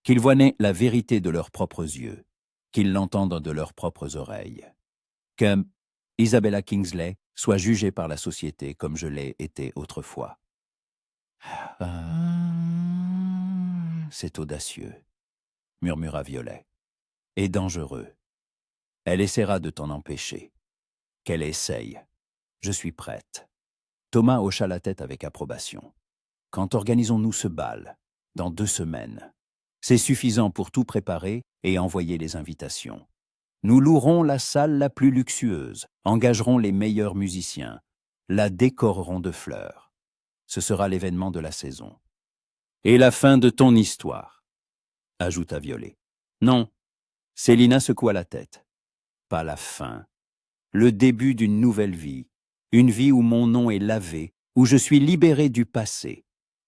Qu'ils voient naître la vérité de leurs propres yeux, qu'ils l'entendent de leurs propres oreilles. Que Isabella Kingsley soit jugée par la société comme je l'ai été autrefois. C'est audacieux, murmura Violet, et dangereux. Elle essaiera de t'en empêcher. Qu'elle essaye. Je suis prête. Thomas hocha la tête avec approbation. Quand organisons-nous ce bal? Dans 2 semaines. C'est suffisant pour tout préparer et envoyer les invitations. Nous louerons la salle la plus luxueuse, engagerons les meilleurs musiciens, la décorerons de fleurs. Ce sera l'événement de la saison. Et la fin de ton histoire, ajouta Violet. Non, Célina secoua la tête. Pas la fin. Le début d'une nouvelle vie. Une vie où mon nom est lavé, où je suis libéré du passé,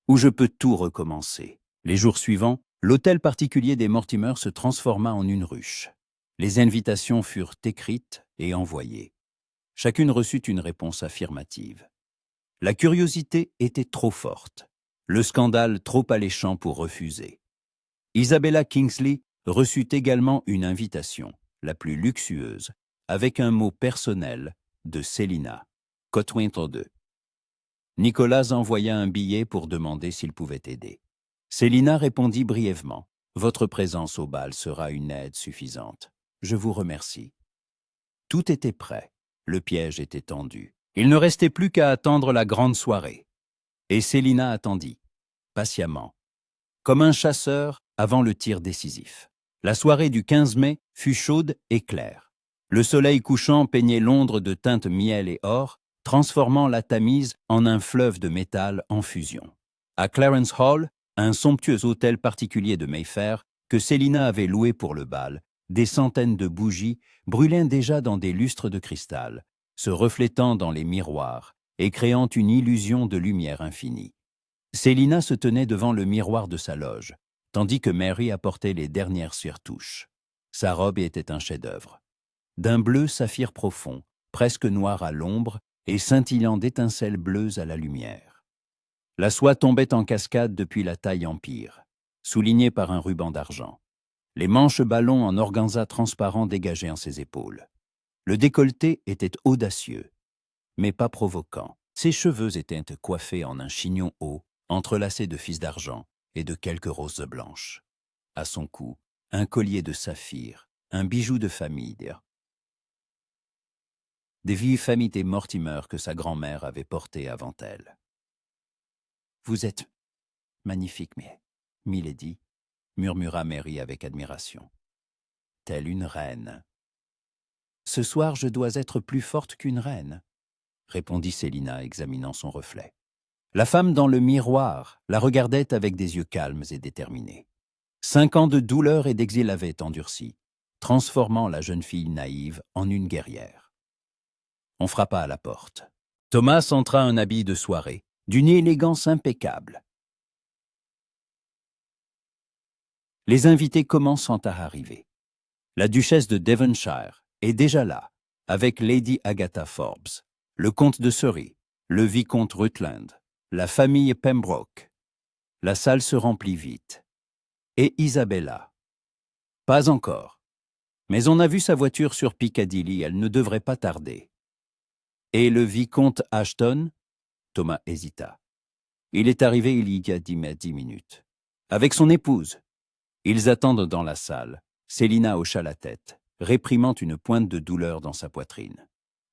où je peux tout recommencer. Les jours suivants, l'hôtel particulier des Mortimer se transforma en une ruche. Les invitations furent écrites et envoyées. Chacune reçut une réponse affirmative. La curiosité était trop forte, le scandale trop alléchant pour refuser. Isabella Kingsley reçut également une invitation, la plus luxueuse, avec un mot personnel de Célina, Cotwintle 2. Nicolas envoya un billet pour demander s'il pouvait aider. Célina répondit brièvement « Votre présence au bal sera une aide suffisante. Je vous remercie. » Tout était prêt. Le piège était tendu. Il ne restait plus qu'à attendre la grande soirée. Et Célina attendit, patiemment, comme un chasseur avant le tir décisif. La soirée du 15 mai fut chaude et claire. Le soleil couchant peignait Londres de teintes miel et or, transformant la Tamise en un fleuve de métal en fusion. À Clarence Hall, un somptueux hôtel particulier de Mayfair que Célina avait loué pour le bal, des centaines de bougies brûlaient déjà dans des lustres de cristal, se reflétant dans les miroirs et créant une illusion de lumière infinie. Célina se tenait devant le miroir de sa loge, tandis que Mary apportait les dernières surtouches. Sa robe était un chef-d'œuvre. D'un bleu saphir profond, presque noir à l'ombre et scintillant d'étincelles bleues à la lumière. La soie tombait en cascade depuis la taille empire, soulignée par un ruban d'argent. Les manches ballons en organza transparent dégageaient en ses épaules. Le décolleté était audacieux, mais pas provoquant. Ses cheveux étaient coiffés en un chignon haut, entrelacé de fils d'argent et de quelques roses blanches. À son cou, un collier de saphir, un bijou de famille, des vieilles familles des Mortimer que sa grand-mère avait portées avant elle. « Vous êtes magnifique, milady, » murmura Mary avec admiration. « Telle une reine. »« Ce soir, je dois être plus forte qu'une reine, » répondit Célina, examinant son reflet. La femme dans le miroir la regardait avec des yeux calmes et déterminés. 5 ans de douleur et d'exil avaient endurci, transformant la jeune fille naïve en une guerrière. On frappa à la porte. Thomas entra un habit de soirée, d'une élégance impeccable. Les invités commençant à arriver. La duchesse de Devonshire est déjà là, avec Lady Agatha Forbes, le comte de Surrey, le vicomte Rutland, la famille Pembroke. La salle se remplit vite. Et Isabella. Pas encore. Mais on a vu sa voiture sur Piccadilly, elle ne devrait pas tarder. Et le vicomte Ashton? Thomas hésita. Il est arrivé il y a 10 minutes. Avec son épouse. Ils attendent dans la salle. Célina hocha la tête, réprimant une pointe de douleur dans sa poitrine.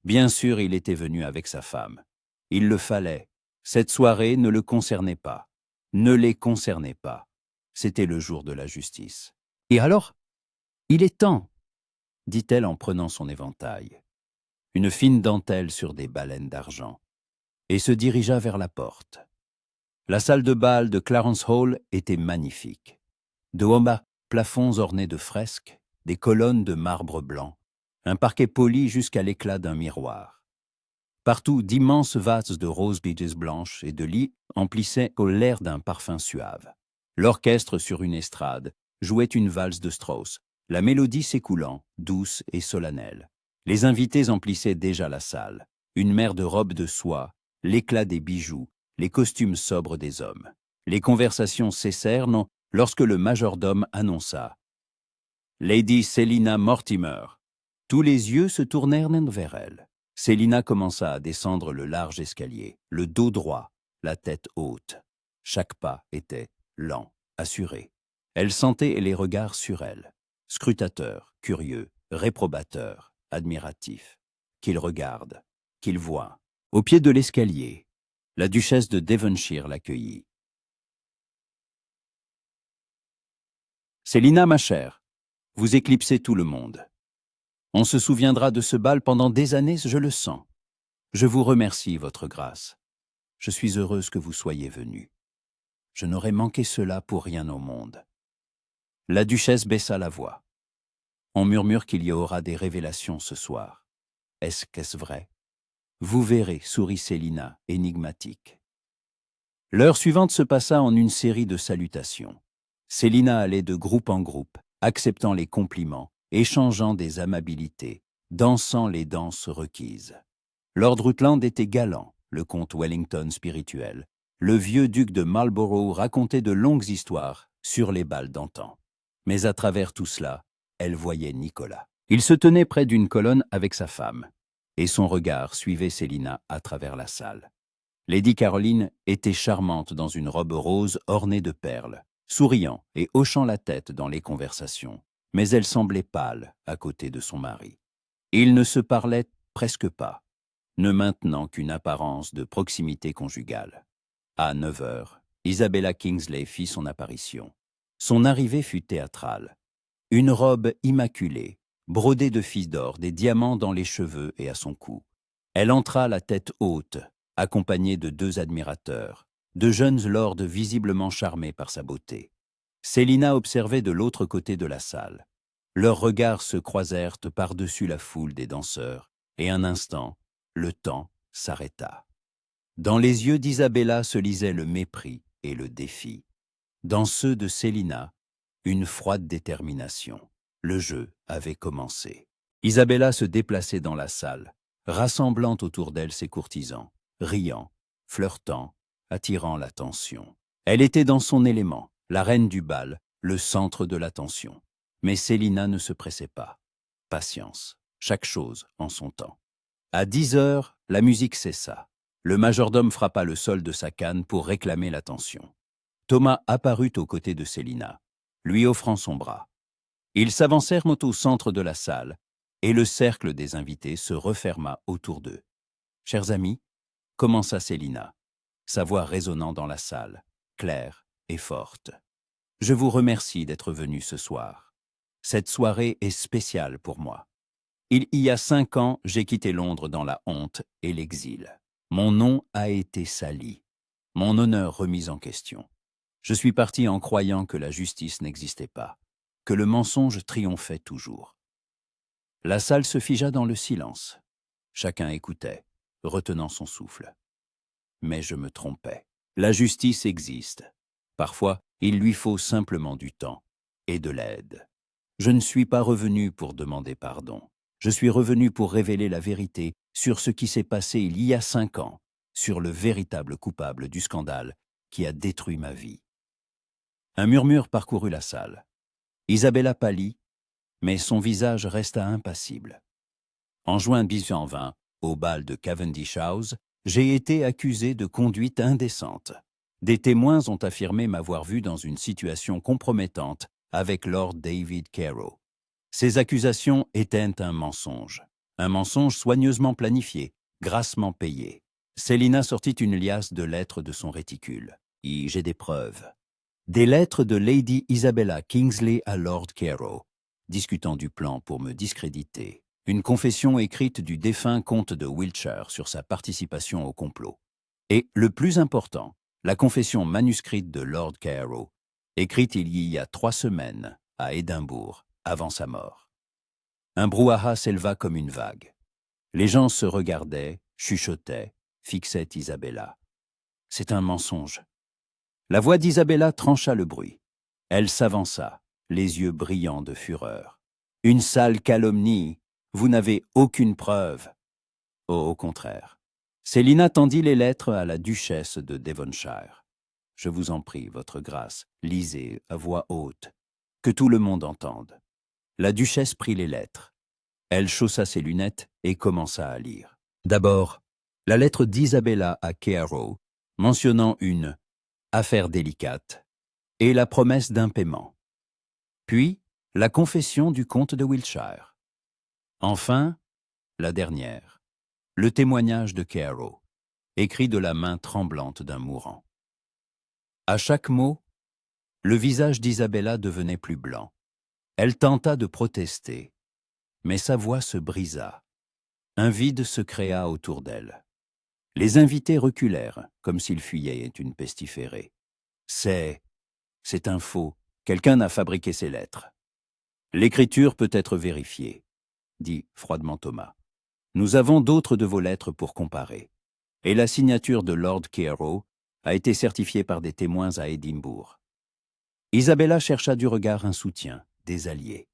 Bien sûr, il était venu avec sa femme. Il le fallait. Cette soirée ne le concernait pas. Ne les concernait pas. C'était le jour de la justice. Et alors? Il est temps, dit-elle en prenant son éventail, une fine dentelle sur des baleines d'argent, et se dirigea vers la porte. La salle de bal de Clarence Hall était magnifique. De hauts plafonds ornés de fresques, des colonnes de marbre blanc, un parquet poli jusqu'à l'éclat d'un miroir. Partout, d'immenses vases de rose beaches blanches et de lits emplissaient l'air d'un parfum suave. L'orchestre sur une estrade jouait une valse de Strauss, la mélodie s'écoulant, douce et solennelle. Les invités emplissaient déjà la salle, une mer de robes de soie, l'éclat des bijoux, les costumes sobres des hommes. Les conversations cessèrent lorsque le majordome annonça « Lady Célina Mortimer ». Tous les yeux se tournèrent vers elle. Célina commença à descendre le large escalier, le dos droit, la tête haute. Chaque pas était lent, assuré. Elle sentait les regards sur elle, scrutateurs, curieux, réprobateurs, admiratifs. Qu'ils regardent, qu'ils voient. Au pied de l'escalier, la duchesse de Devonshire l'accueillit. « Célina, ma chère, vous éclipsez tout le monde. On se souviendra de ce bal pendant des années, je le sens. Je vous remercie, votre grâce. Je suis heureuse que vous soyez venue. Je n'aurais manqué cela pour rien au monde. La duchesse baissa la voix. On murmure qu'il y aura des révélations ce soir. Qu'est-ce vrai? Vous verrez, sourit Célina, énigmatique. L'heure suivante se passa en une série de salutations. Célina allait de groupe en groupe, acceptant les compliments, échangeant des amabilités, dansant les danses requises. Lord Rutland était galant, le comte Wellington spirituel. Le vieux duc de Marlborough racontait de longues histoires sur les bals d'antan. Mais à travers tout cela, elle voyait Nicolas. Il se tenait près d'une colonne avec sa femme, et son regard suivait Célina à travers la salle. Lady Caroline était charmante dans une robe rose ornée de perles, souriant et hochant la tête dans les conversations, mais elle semblait pâle à côté de son mari. Ils ne se parlaient presque pas, ne maintenant qu'une apparence de proximité conjugale. À 9 heures, Isabella Kingsley fit son apparition. Son arrivée fut théâtrale. Une robe immaculée, brodée de fils d'or, des diamants dans les cheveux et à son cou. Elle entra la tête haute, accompagnée de 2 admirateurs, de jeunes lords visiblement charmés par sa beauté. Célina observait de l'autre côté de la salle. Leurs regards se croisèrent par-dessus la foule des danseurs, et un instant, le temps s'arrêta. Dans les yeux d'Isabella se lisait le mépris et le défi. Dans ceux de Célina, une froide détermination. Le jeu avait commencé. Isabella se déplaçait dans la salle, rassemblant autour d'elle ses courtisans, riant, flirtant, attirant l'attention. Elle était dans son élément, la reine du bal, le centre de l'attention. Mais Célina ne se pressait pas. Patience, chaque chose en son temps. À 10 heures, la musique cessa. Le majordome frappa le sol de sa canne pour réclamer l'attention. Thomas apparut aux côtés de Célina, lui offrant son bras. Ils s'avancèrent au centre de la salle, et le cercle des invités se referma autour d'eux. « Chers amis » commença Célina, sa voix résonnant dans la salle, claire et forte. « Je vous remercie d'être venus ce soir. Cette soirée est spéciale pour moi. Il y a 5 ans, j'ai quitté Londres dans la honte et l'exil. Mon nom a été sali, mon honneur remis en question. Je suis parti en croyant que la justice n'existait pas, que le mensonge triomphait toujours. » La salle se figea dans le silence. Chacun écoutait, retenant son souffle. Mais je me trompais. La justice existe. Parfois, il lui faut simplement du temps et de l'aide. Je ne suis pas revenu pour demander pardon. Je suis revenu pour révéler la vérité sur ce qui s'est passé il y a 5 ans, sur le véritable coupable du scandale qui a détruit ma vie. Un murmure parcourut la salle. Isabella pâlit, mais son visage resta impassible. En juin 1820, au bal de Cavendish House, j'ai été accusé de conduite indécente. Des témoins ont affirmé m'avoir vu dans une situation compromettante avec Lord David Carew. Ces accusations étaient un mensonge soigneusement planifié, grassement payé. Célina sortit une liasse de lettres de son réticule. J'ai des preuves. Des lettres de Lady Isabella Kingsley à Lord Carew, discutant du plan pour me discréditer. Une confession écrite du défunt comte de Wiltshire sur sa participation au complot. Et, le plus important, la confession manuscrite de Lord Carew, écrite il y a 3 semaines, à Édimbourg, avant sa mort. Un brouhaha s'éleva comme une vague. Les gens se regardaient, chuchotaient, fixaient Isabella. C'est un mensonge. La voix d'Isabella trancha le bruit. Elle s'avança, les yeux brillants de fureur. Une sale calomnie. Vous n'avez aucune preuve. Oh, au contraire. Célina tendit les lettres à la duchesse de Devonshire. Je vous en prie, votre grâce, lisez à voix haute, que tout le monde entende. La duchesse prit les lettres. Elle chaussa ses lunettes et commença à lire. D'abord, la lettre d'Isabella à Carew, mentionnant une affaire délicate et la promesse d'un paiement. Puis, la confession du comte de Wiltshire. Enfin, la dernière, le témoignage de Carew, écrit de la main tremblante d'un mourant. À chaque mot, le visage d'Isabella devenait plus blanc. Elle tenta de protester, mais sa voix se brisa. Un vide se créa autour d'elle. Les invités reculèrent, comme s'ils fuyaient une pestiférée. C'est un faux. Quelqu'un a fabriqué ces lettres. L'écriture peut être vérifiée, dit froidement Thomas. Nous avons d'autres de vos lettres pour comparer. Et la signature de Lord Carew a été certifiée par des témoins à Édimbourg. Isabella chercha du regard un soutien, des alliés.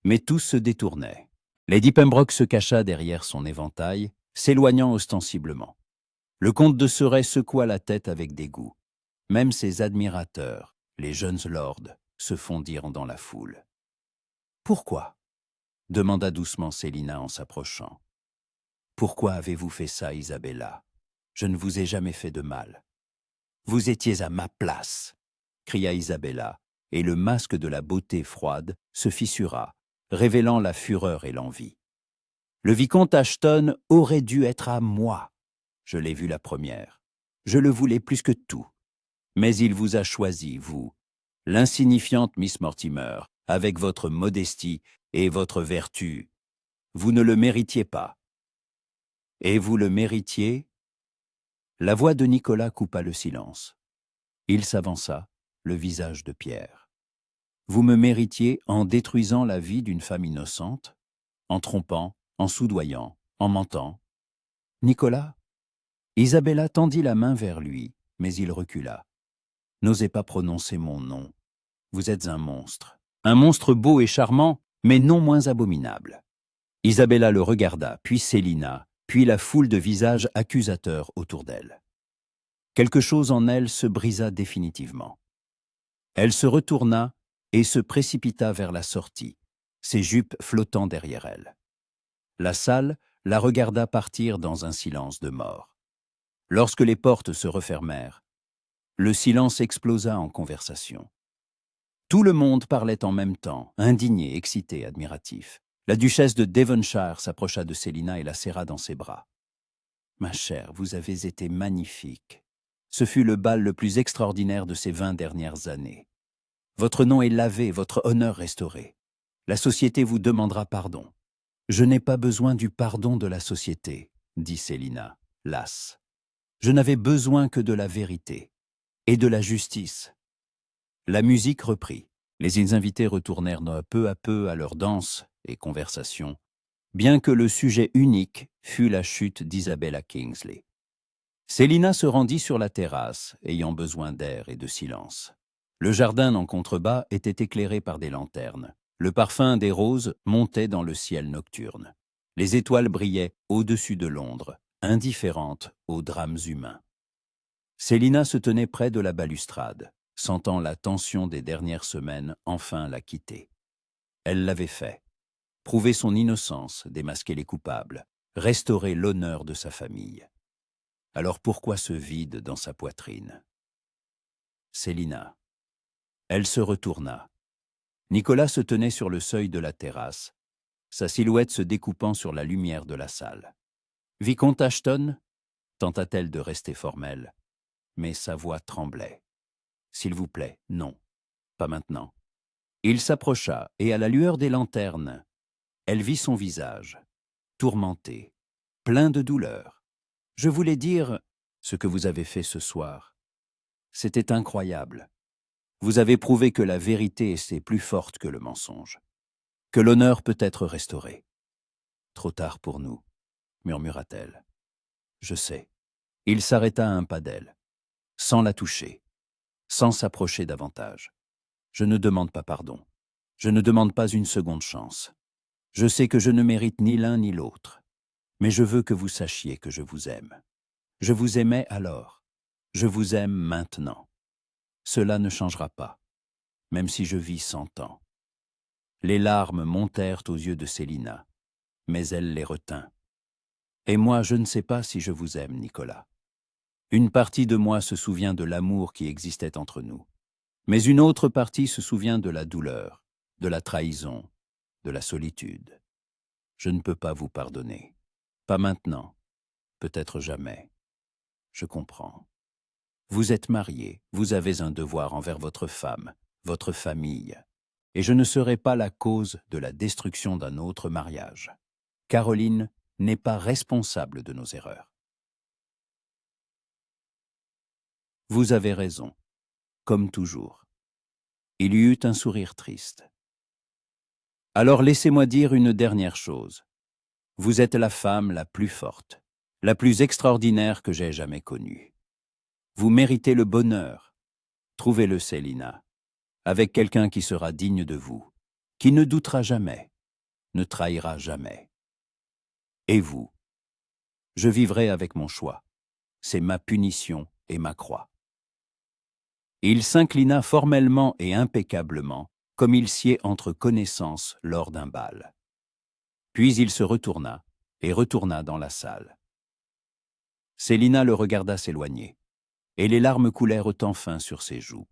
Mais tous se détournaient. Lady Pembroke se cacha derrière son éventail, s'éloignant ostensiblement. Le comte de Surrey secoua la tête avec dégoût. Même ses admirateurs, les jeunes lords, se fondirent dans la foule. « Pourquoi » demanda doucement Célina en s'approchant. « Pourquoi avez-vous fait ça, Isabella? Je ne vous ai jamais fait de mal. »« Vous étiez à ma place !» cria Isabella, et le masque de la beauté froide se fissura, révélant la fureur et l'envie. « Le vicomte Ashton aurait dû être à moi. Je l'ai vu la première. Je le voulais plus que tout. Mais il vous a choisi, vous, l'insignifiante Miss Mortimer, avec votre modestie et votre vertu. Vous ne le méritiez pas. » « Et vous le méritiez ?» La voix de Nicolas coupa le silence. Il s'avança, le visage de pierre. « Vous me méritiez en détruisant la vie d'une femme innocente, en trompant, en soudoyant, en mentant. » « Nicolas ?» Isabella tendit la main vers lui, mais il recula. « N'osez pas prononcer mon nom. Vous êtes un monstre beau et charmant, mais non moins abominable. » Isabella le regarda, puis Célina, puis la foule de visages accusateurs autour d'elle. Quelque chose en elle se brisa définitivement. Elle se retourna et se précipita vers la sortie, ses jupes flottant derrière elle. La salle la regarda partir dans un silence de mort. Lorsque les portes se refermèrent, le silence explosa en conversation. Tout le monde parlait en même temps, indigné, excité, admiratif. La duchesse de Devonshire s'approcha de Célina et la serra dans ses bras. « Ma chère, vous avez été magnifique. Ce fut le bal le plus extraordinaire de ces 20 dernières années. Votre nom est lavé, votre honneur restauré. La société vous demandera pardon. »« Je n'ai pas besoin du pardon de la société, » dit Célina, lasse. « Je n'avais besoin que de la vérité et de la justice. » La musique reprit. Les invités retournèrent peu à peu à leur danse et conversation, bien que le sujet unique fût la chute d'Isabella Kingsley. Célina se rendit sur la terrasse, ayant besoin d'air et de silence. Le jardin en contrebas était éclairé par des lanternes. Le parfum des roses montait dans le ciel nocturne. Les étoiles brillaient au-dessus de Londres, indifférentes aux drames humains. Célina se tenait près de la balustrade, sentant la tension des dernières semaines enfin la quitter. Elle l'avait fait. Prouver son innocence, démasquer les coupables, restaurer l'honneur de sa famille. Alors pourquoi ce vide dans sa poitrine? Célina. Elle se retourna. Nicolas se tenait sur le seuil de la terrasse, sa silhouette se découpant sur la lumière de la salle. « Vicomte Ashton » tenta-t-elle de rester formelle, mais sa voix tremblait. « S'il vous plaît, non, pas maintenant. » Il s'approcha et à la lueur des lanternes, elle vit son visage, tourmenté, plein de douleur. « Je voulais dire ce que vous avez fait ce soir. C'était incroyable. Vous avez prouvé que la vérité est plus forte que le mensonge, que l'honneur peut être restauré. »« Trop tard pour nous, » murmura-t-elle. « Je sais. » Il s'arrêta à un pas d'elle, sans la toucher, sans s'approcher davantage. « Je ne demande pas pardon. Je ne demande pas une seconde chance. Je sais que je ne mérite ni l'un ni l'autre, mais je veux que vous sachiez que je vous aime. Je vous aimais alors. Je vous aime maintenant. Cela ne changera pas, même si je vis 100 ans. » Les larmes montèrent aux yeux de Célina, mais elle les retint. « Et moi, je ne sais pas si je vous aime, Nicolas. Une partie de moi se souvient de l'amour qui existait entre nous, mais une autre partie se souvient de la douleur, de la trahison, de la solitude. Je ne peux pas vous pardonner. Pas maintenant, peut-être jamais. Je comprends. Vous êtes marié, vous avez un devoir envers votre femme, votre famille, et je ne serai pas la cause de la destruction d'un autre mariage. Caroline n'est pas responsable de nos erreurs. Vous avez raison. comme toujours. Il y eut un sourire triste. « Alors laissez-moi dire une dernière chose. Vous êtes la femme la plus forte, la plus extraordinaire que j'aie jamais connue. Vous méritez le bonheur. Trouvez-le, Célina, avec quelqu'un qui sera digne de vous, qui ne doutera jamais, ne trahira jamais. Et vous? Je vivrai avec mon choix. C'est ma punition et ma croix. » Il s'inclina formellement et impeccablement, comme il sied entre connaissances lors d'un bal. Puis il se retourna et retourna dans la salle. Célina le regarda s'éloigner, et les larmes coulèrent enfin sur ses joues.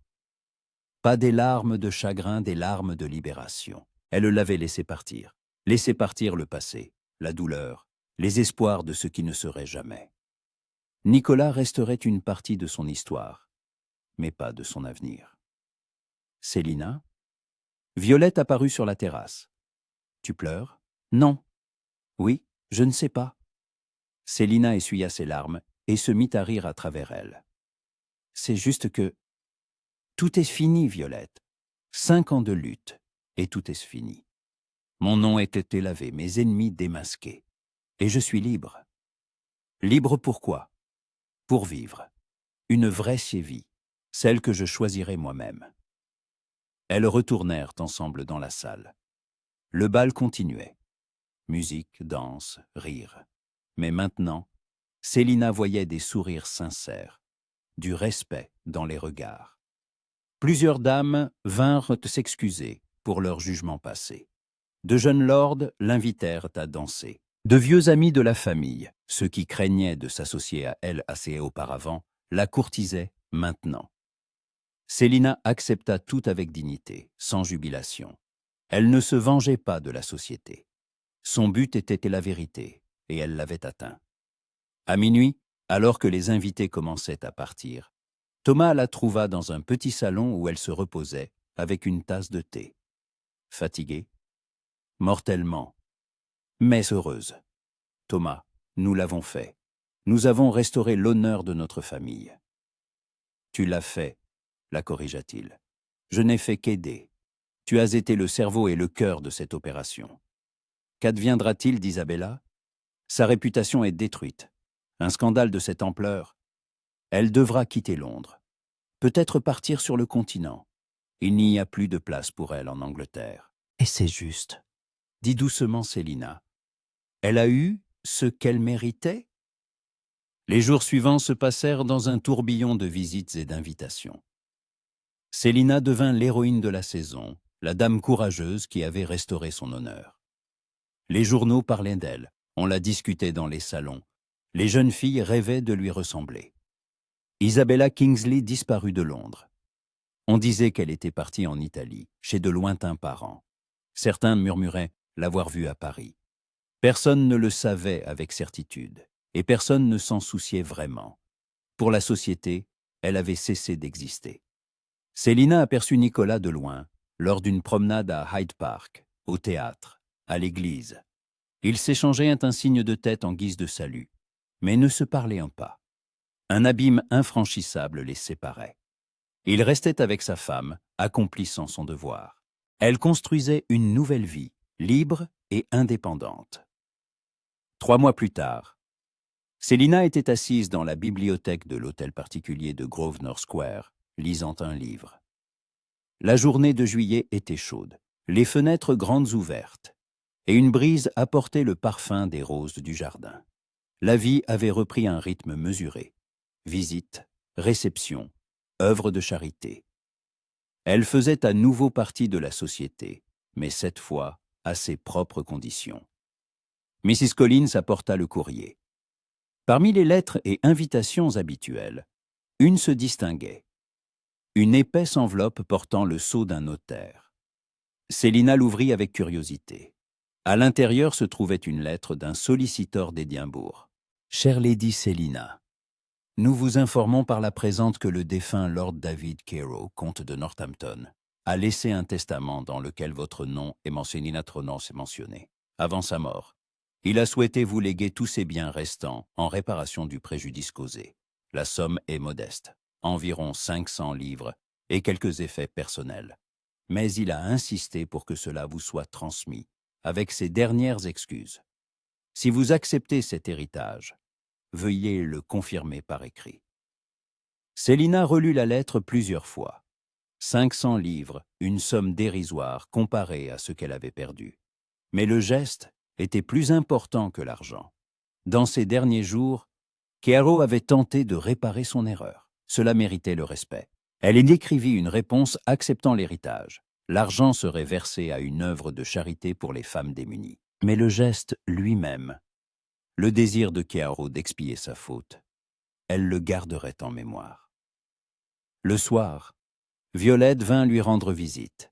Pas des larmes de chagrin, des larmes de libération. Elle l'avait laissé partir le passé, la douleur, les espoirs de ce qui ne serait jamais. Nicolas resterait une partie de son histoire, mais pas de son avenir. « Célina ?» Violette apparut sur la terrasse. « Tu pleures ?»« Non. »« Oui, je ne sais pas. » Célina essuya ses larmes et se mit à rire à travers elles. « C'est juste que... tout est fini, Violette. 5 ans de lutte, et tout est fini. Mon nom est été lavé, mes ennemis démasqués. Et je suis libre. Libre pourquoi? Pour vivre. Une vraie vie, celle que je choisirai moi-même. » Elles retournèrent ensemble dans la salle. Le bal continuait. Musique, danse, rire. Mais maintenant, Célina voyait des sourires sincères, du respect dans les regards. Plusieurs dames vinrent s'excuser pour leur jugement passé. De jeunes lords l'invitèrent à danser. De vieux amis de la famille, ceux qui craignaient de s'associer à elle assez auparavant, la courtisaient maintenant. Célina accepta tout avec dignité, sans jubilation. Elle ne se vengeait pas de la société. Son but était la vérité, et elle l'avait atteint. À minuit, alors que les invités commençaient à partir, Thomas la trouva dans un petit salon où elle se reposait, avec une tasse de thé. Fatiguée? Mortellement. Mais heureuse. « Thomas, nous l'avons fait. Nous avons restauré l'honneur de notre famille. »« Tu l'as fait, » la corrigea-t-il. « Je n'ai fait qu'aider. Tu as été le cerveau et le cœur de cette opération. » Qu'adviendra-t-il d'Isabella? Sa réputation est détruite. Un scandale de cette ampleur. Elle devra quitter Londres. Peut-être partir sur le continent. Il n'y a plus de place pour elle en Angleterre. Et c'est juste, dit doucement Célina. Elle a eu ce qu'elle méritait? Les jours suivants se passèrent dans un tourbillon de visites et d'invitations. Célina devint l'héroïne de la saison, la dame courageuse qui avait restauré son honneur. Les journaux parlaient d'elle, on la discutait dans les salons. Les jeunes filles rêvaient de lui ressembler. Isabella Kingsley disparut de Londres. On disait qu'elle était partie en Italie, chez de lointains parents. Certains murmuraient l'avoir vue à Paris. Personne ne le savait avec certitude, et personne ne s'en souciait vraiment. Pour la société, elle avait cessé d'exister. Célina aperçut Nicolas de loin, lors d'une promenade à Hyde Park, au théâtre, à l'église. Ils s'échangeaient un signe de tête en guise de salut, mais ne se parlaient pas. Un abîme infranchissable les séparait. Il restait avec sa femme, accomplissant son devoir. Elle construisait une nouvelle vie, libre et indépendante. 3 mois plus tard, Célina était assise dans la bibliothèque de l'hôtel particulier de Grosvenor Square, lisant un livre. La journée de juillet était chaude, les fenêtres grandes ouvertes, et une brise apportait le parfum des roses du jardin. La vie avait repris un rythme mesuré. Visites, réceptions, œuvres de charité. Elle faisait à nouveau partie de la société, mais cette fois à ses propres conditions. Mrs. Collins apporta le courrier. Parmi les lettres et invitations habituelles, une se distinguait. Une épaisse enveloppe portant le sceau d'un notaire. Célina l'ouvrit avec curiosité. À l'intérieur se trouvait une lettre d'un solliciteur d'Édimbourg. « Chère Lady Célina, nous vous informons par la présente que le défunt Lord David Carew, comte de Northampton, a laissé un testament dans lequel votre nom et mentionné notre nom est mentionné. Avant sa mort, il a souhaité vous léguer tous ses biens restants en réparation du préjudice causé. La somme est modeste, environ 500 livres, et quelques effets personnels. Mais il a insisté pour que cela vous soit transmis, avec ses dernières excuses. Si vous acceptez cet héritage, veuillez le confirmer par écrit. Célina relut la lettre plusieurs fois. 500 livres, une somme dérisoire comparée à ce qu'elle avait perdu. Mais le geste était plus important que l'argent. Dans ces derniers jours, Chiaro avait tenté de réparer son erreur. Cela méritait le respect. Elle y écrivit une réponse acceptant l'héritage. L'argent serait versé à une œuvre de charité pour les femmes démunies. Mais le geste lui-même, le désir de Chiaro d'expier sa faute, elle le garderait en mémoire. Le soir, Violette vint lui rendre visite.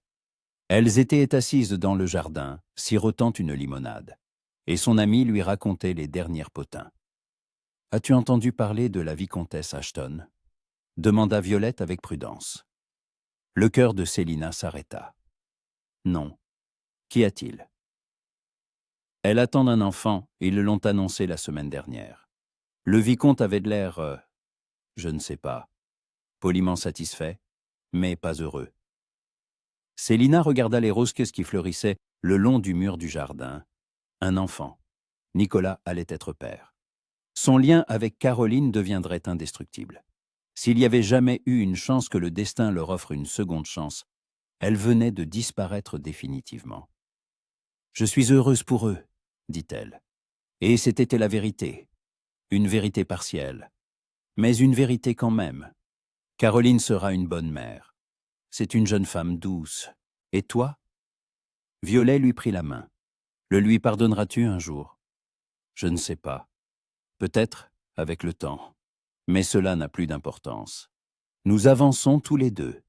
Elles étaient assises dans le jardin, sirotant une limonade, et son amie lui racontait les derniers potins. « As-tu entendu parler de la vicomtesse Ashton ?» demanda Violette avec prudence. Le cœur de Célina s'arrêta. « Non. Qu'y a-t-il » ? Elle attend un enfant, ils l'ont annoncé la semaine dernière. Le vicomte avait de l'air, je ne sais pas, poliment satisfait, mais pas heureux. Célina regarda les rosqueuses qui fleurissaient le long du mur du jardin. Un enfant. Nicolas allait être père. Son lien avec Caroline deviendrait indestructible. S'il y avait jamais eu une chance que le destin leur offre une seconde chance, elle venait de disparaître définitivement. « Je suis heureuse pour eux, » dit-elle. Et c'était la vérité. Une vérité partielle. Mais une vérité quand même. Caroline sera une bonne mère. C'est une jeune femme douce. Et toi ? Violet lui prit la main. Le lui pardonneras-tu un jour ? Je ne sais pas. Peut-être avec le temps. Mais cela n'a plus d'importance. Nous avançons tous les deux.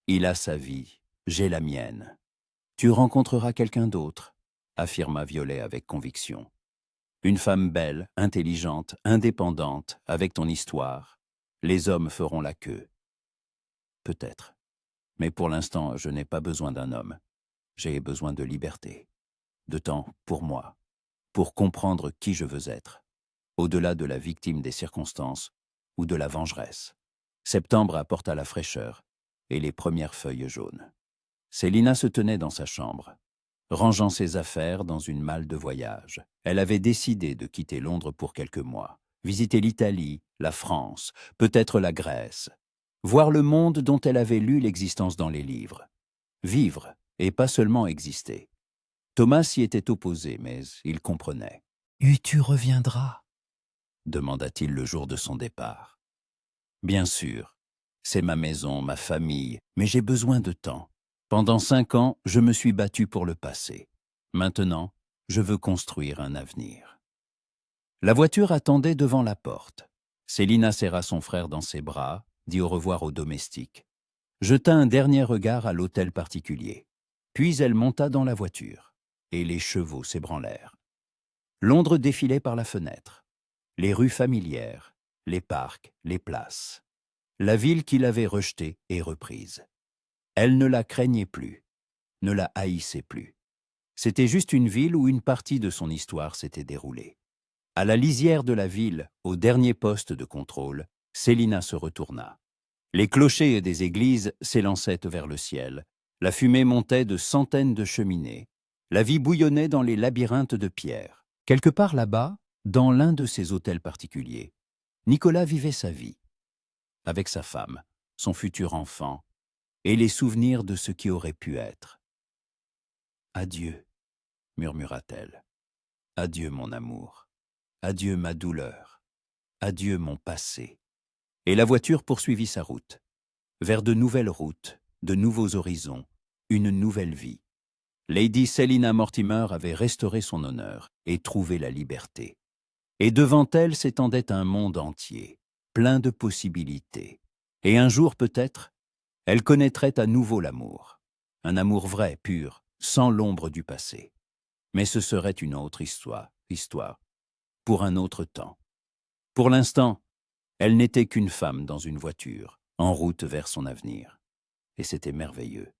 Il a sa vie, j'ai la mienne. Tu rencontreras quelqu'un d'autre, affirma Violet avec conviction. Une femme belle, intelligente, indépendante, avec ton histoire. Les hommes feront la queue. Peut-être. Mais pour l'instant, je n'ai pas besoin d'un homme. J'ai besoin de liberté, de temps pour moi, pour comprendre qui je veux être, au-delà de la victime des circonstances ou de la vengeresse. Septembre apporta la fraîcheur et les premières feuilles jaunes. Célina se tenait dans sa chambre, rangeant ses affaires dans une malle de voyage. Elle avait décidé de quitter Londres pour quelques mois, visiter l'Italie, la France, peut-être la Grèce, voir le monde dont elle avait lu l'existence dans les livres. Vivre, et pas seulement exister. Thomas y était opposé, mais il comprenait. « Et tu reviendras ?» demanda-t-il le jour de son départ. « Bien sûr. C'est ma maison, ma famille, mais j'ai besoin de temps. Pendant 5 ans, je me suis battu pour le passé. Maintenant, je veux construire un avenir. » La voiture attendait devant la porte. Célina serra son frère dans ses bras, dit au revoir aux domestiques, jeta un dernier regard à l'hôtel particulier. Puis elle monta dans la voiture, et les chevaux s'ébranlèrent. Londres défilait par la fenêtre. Les rues familières, les parcs, les places. La ville qu'il avait rejetée et reprise. Elle ne la craignait plus, ne la haïssait plus. C'était juste une ville où une partie de son histoire s'était déroulée. À la lisière de la ville, au dernier poste de contrôle, Célina se retourna. Les clochers des églises s'élançaient vers le ciel. La fumée montait de centaines de cheminées. La vie bouillonnait dans les labyrinthes de pierre. Quelque part là-bas, dans l'un de ces hôtels particuliers, Nicolas vivait sa vie, avec sa femme, son futur enfant, et les souvenirs de ce qui aurait pu être. « Adieu, » murmura-t-elle. « Adieu, mon amour. Adieu, ma douleur. Adieu, mon passé. » Et la voiture poursuivit sa route, vers de nouvelles routes, de nouveaux horizons, une nouvelle vie. Lady Célina Mortimer avait restauré son honneur et trouvé la liberté. Et devant elle s'étendait un monde entier, plein de possibilités. Et un jour peut-être, elle connaîtrait à nouveau l'amour. Un amour vrai, pur, sans l'ombre du passé. Mais ce serait une autre histoire, pour un autre temps. Pour l'instant, elle n'était qu'une femme dans une voiture, en route vers son avenir. Et c'était merveilleux.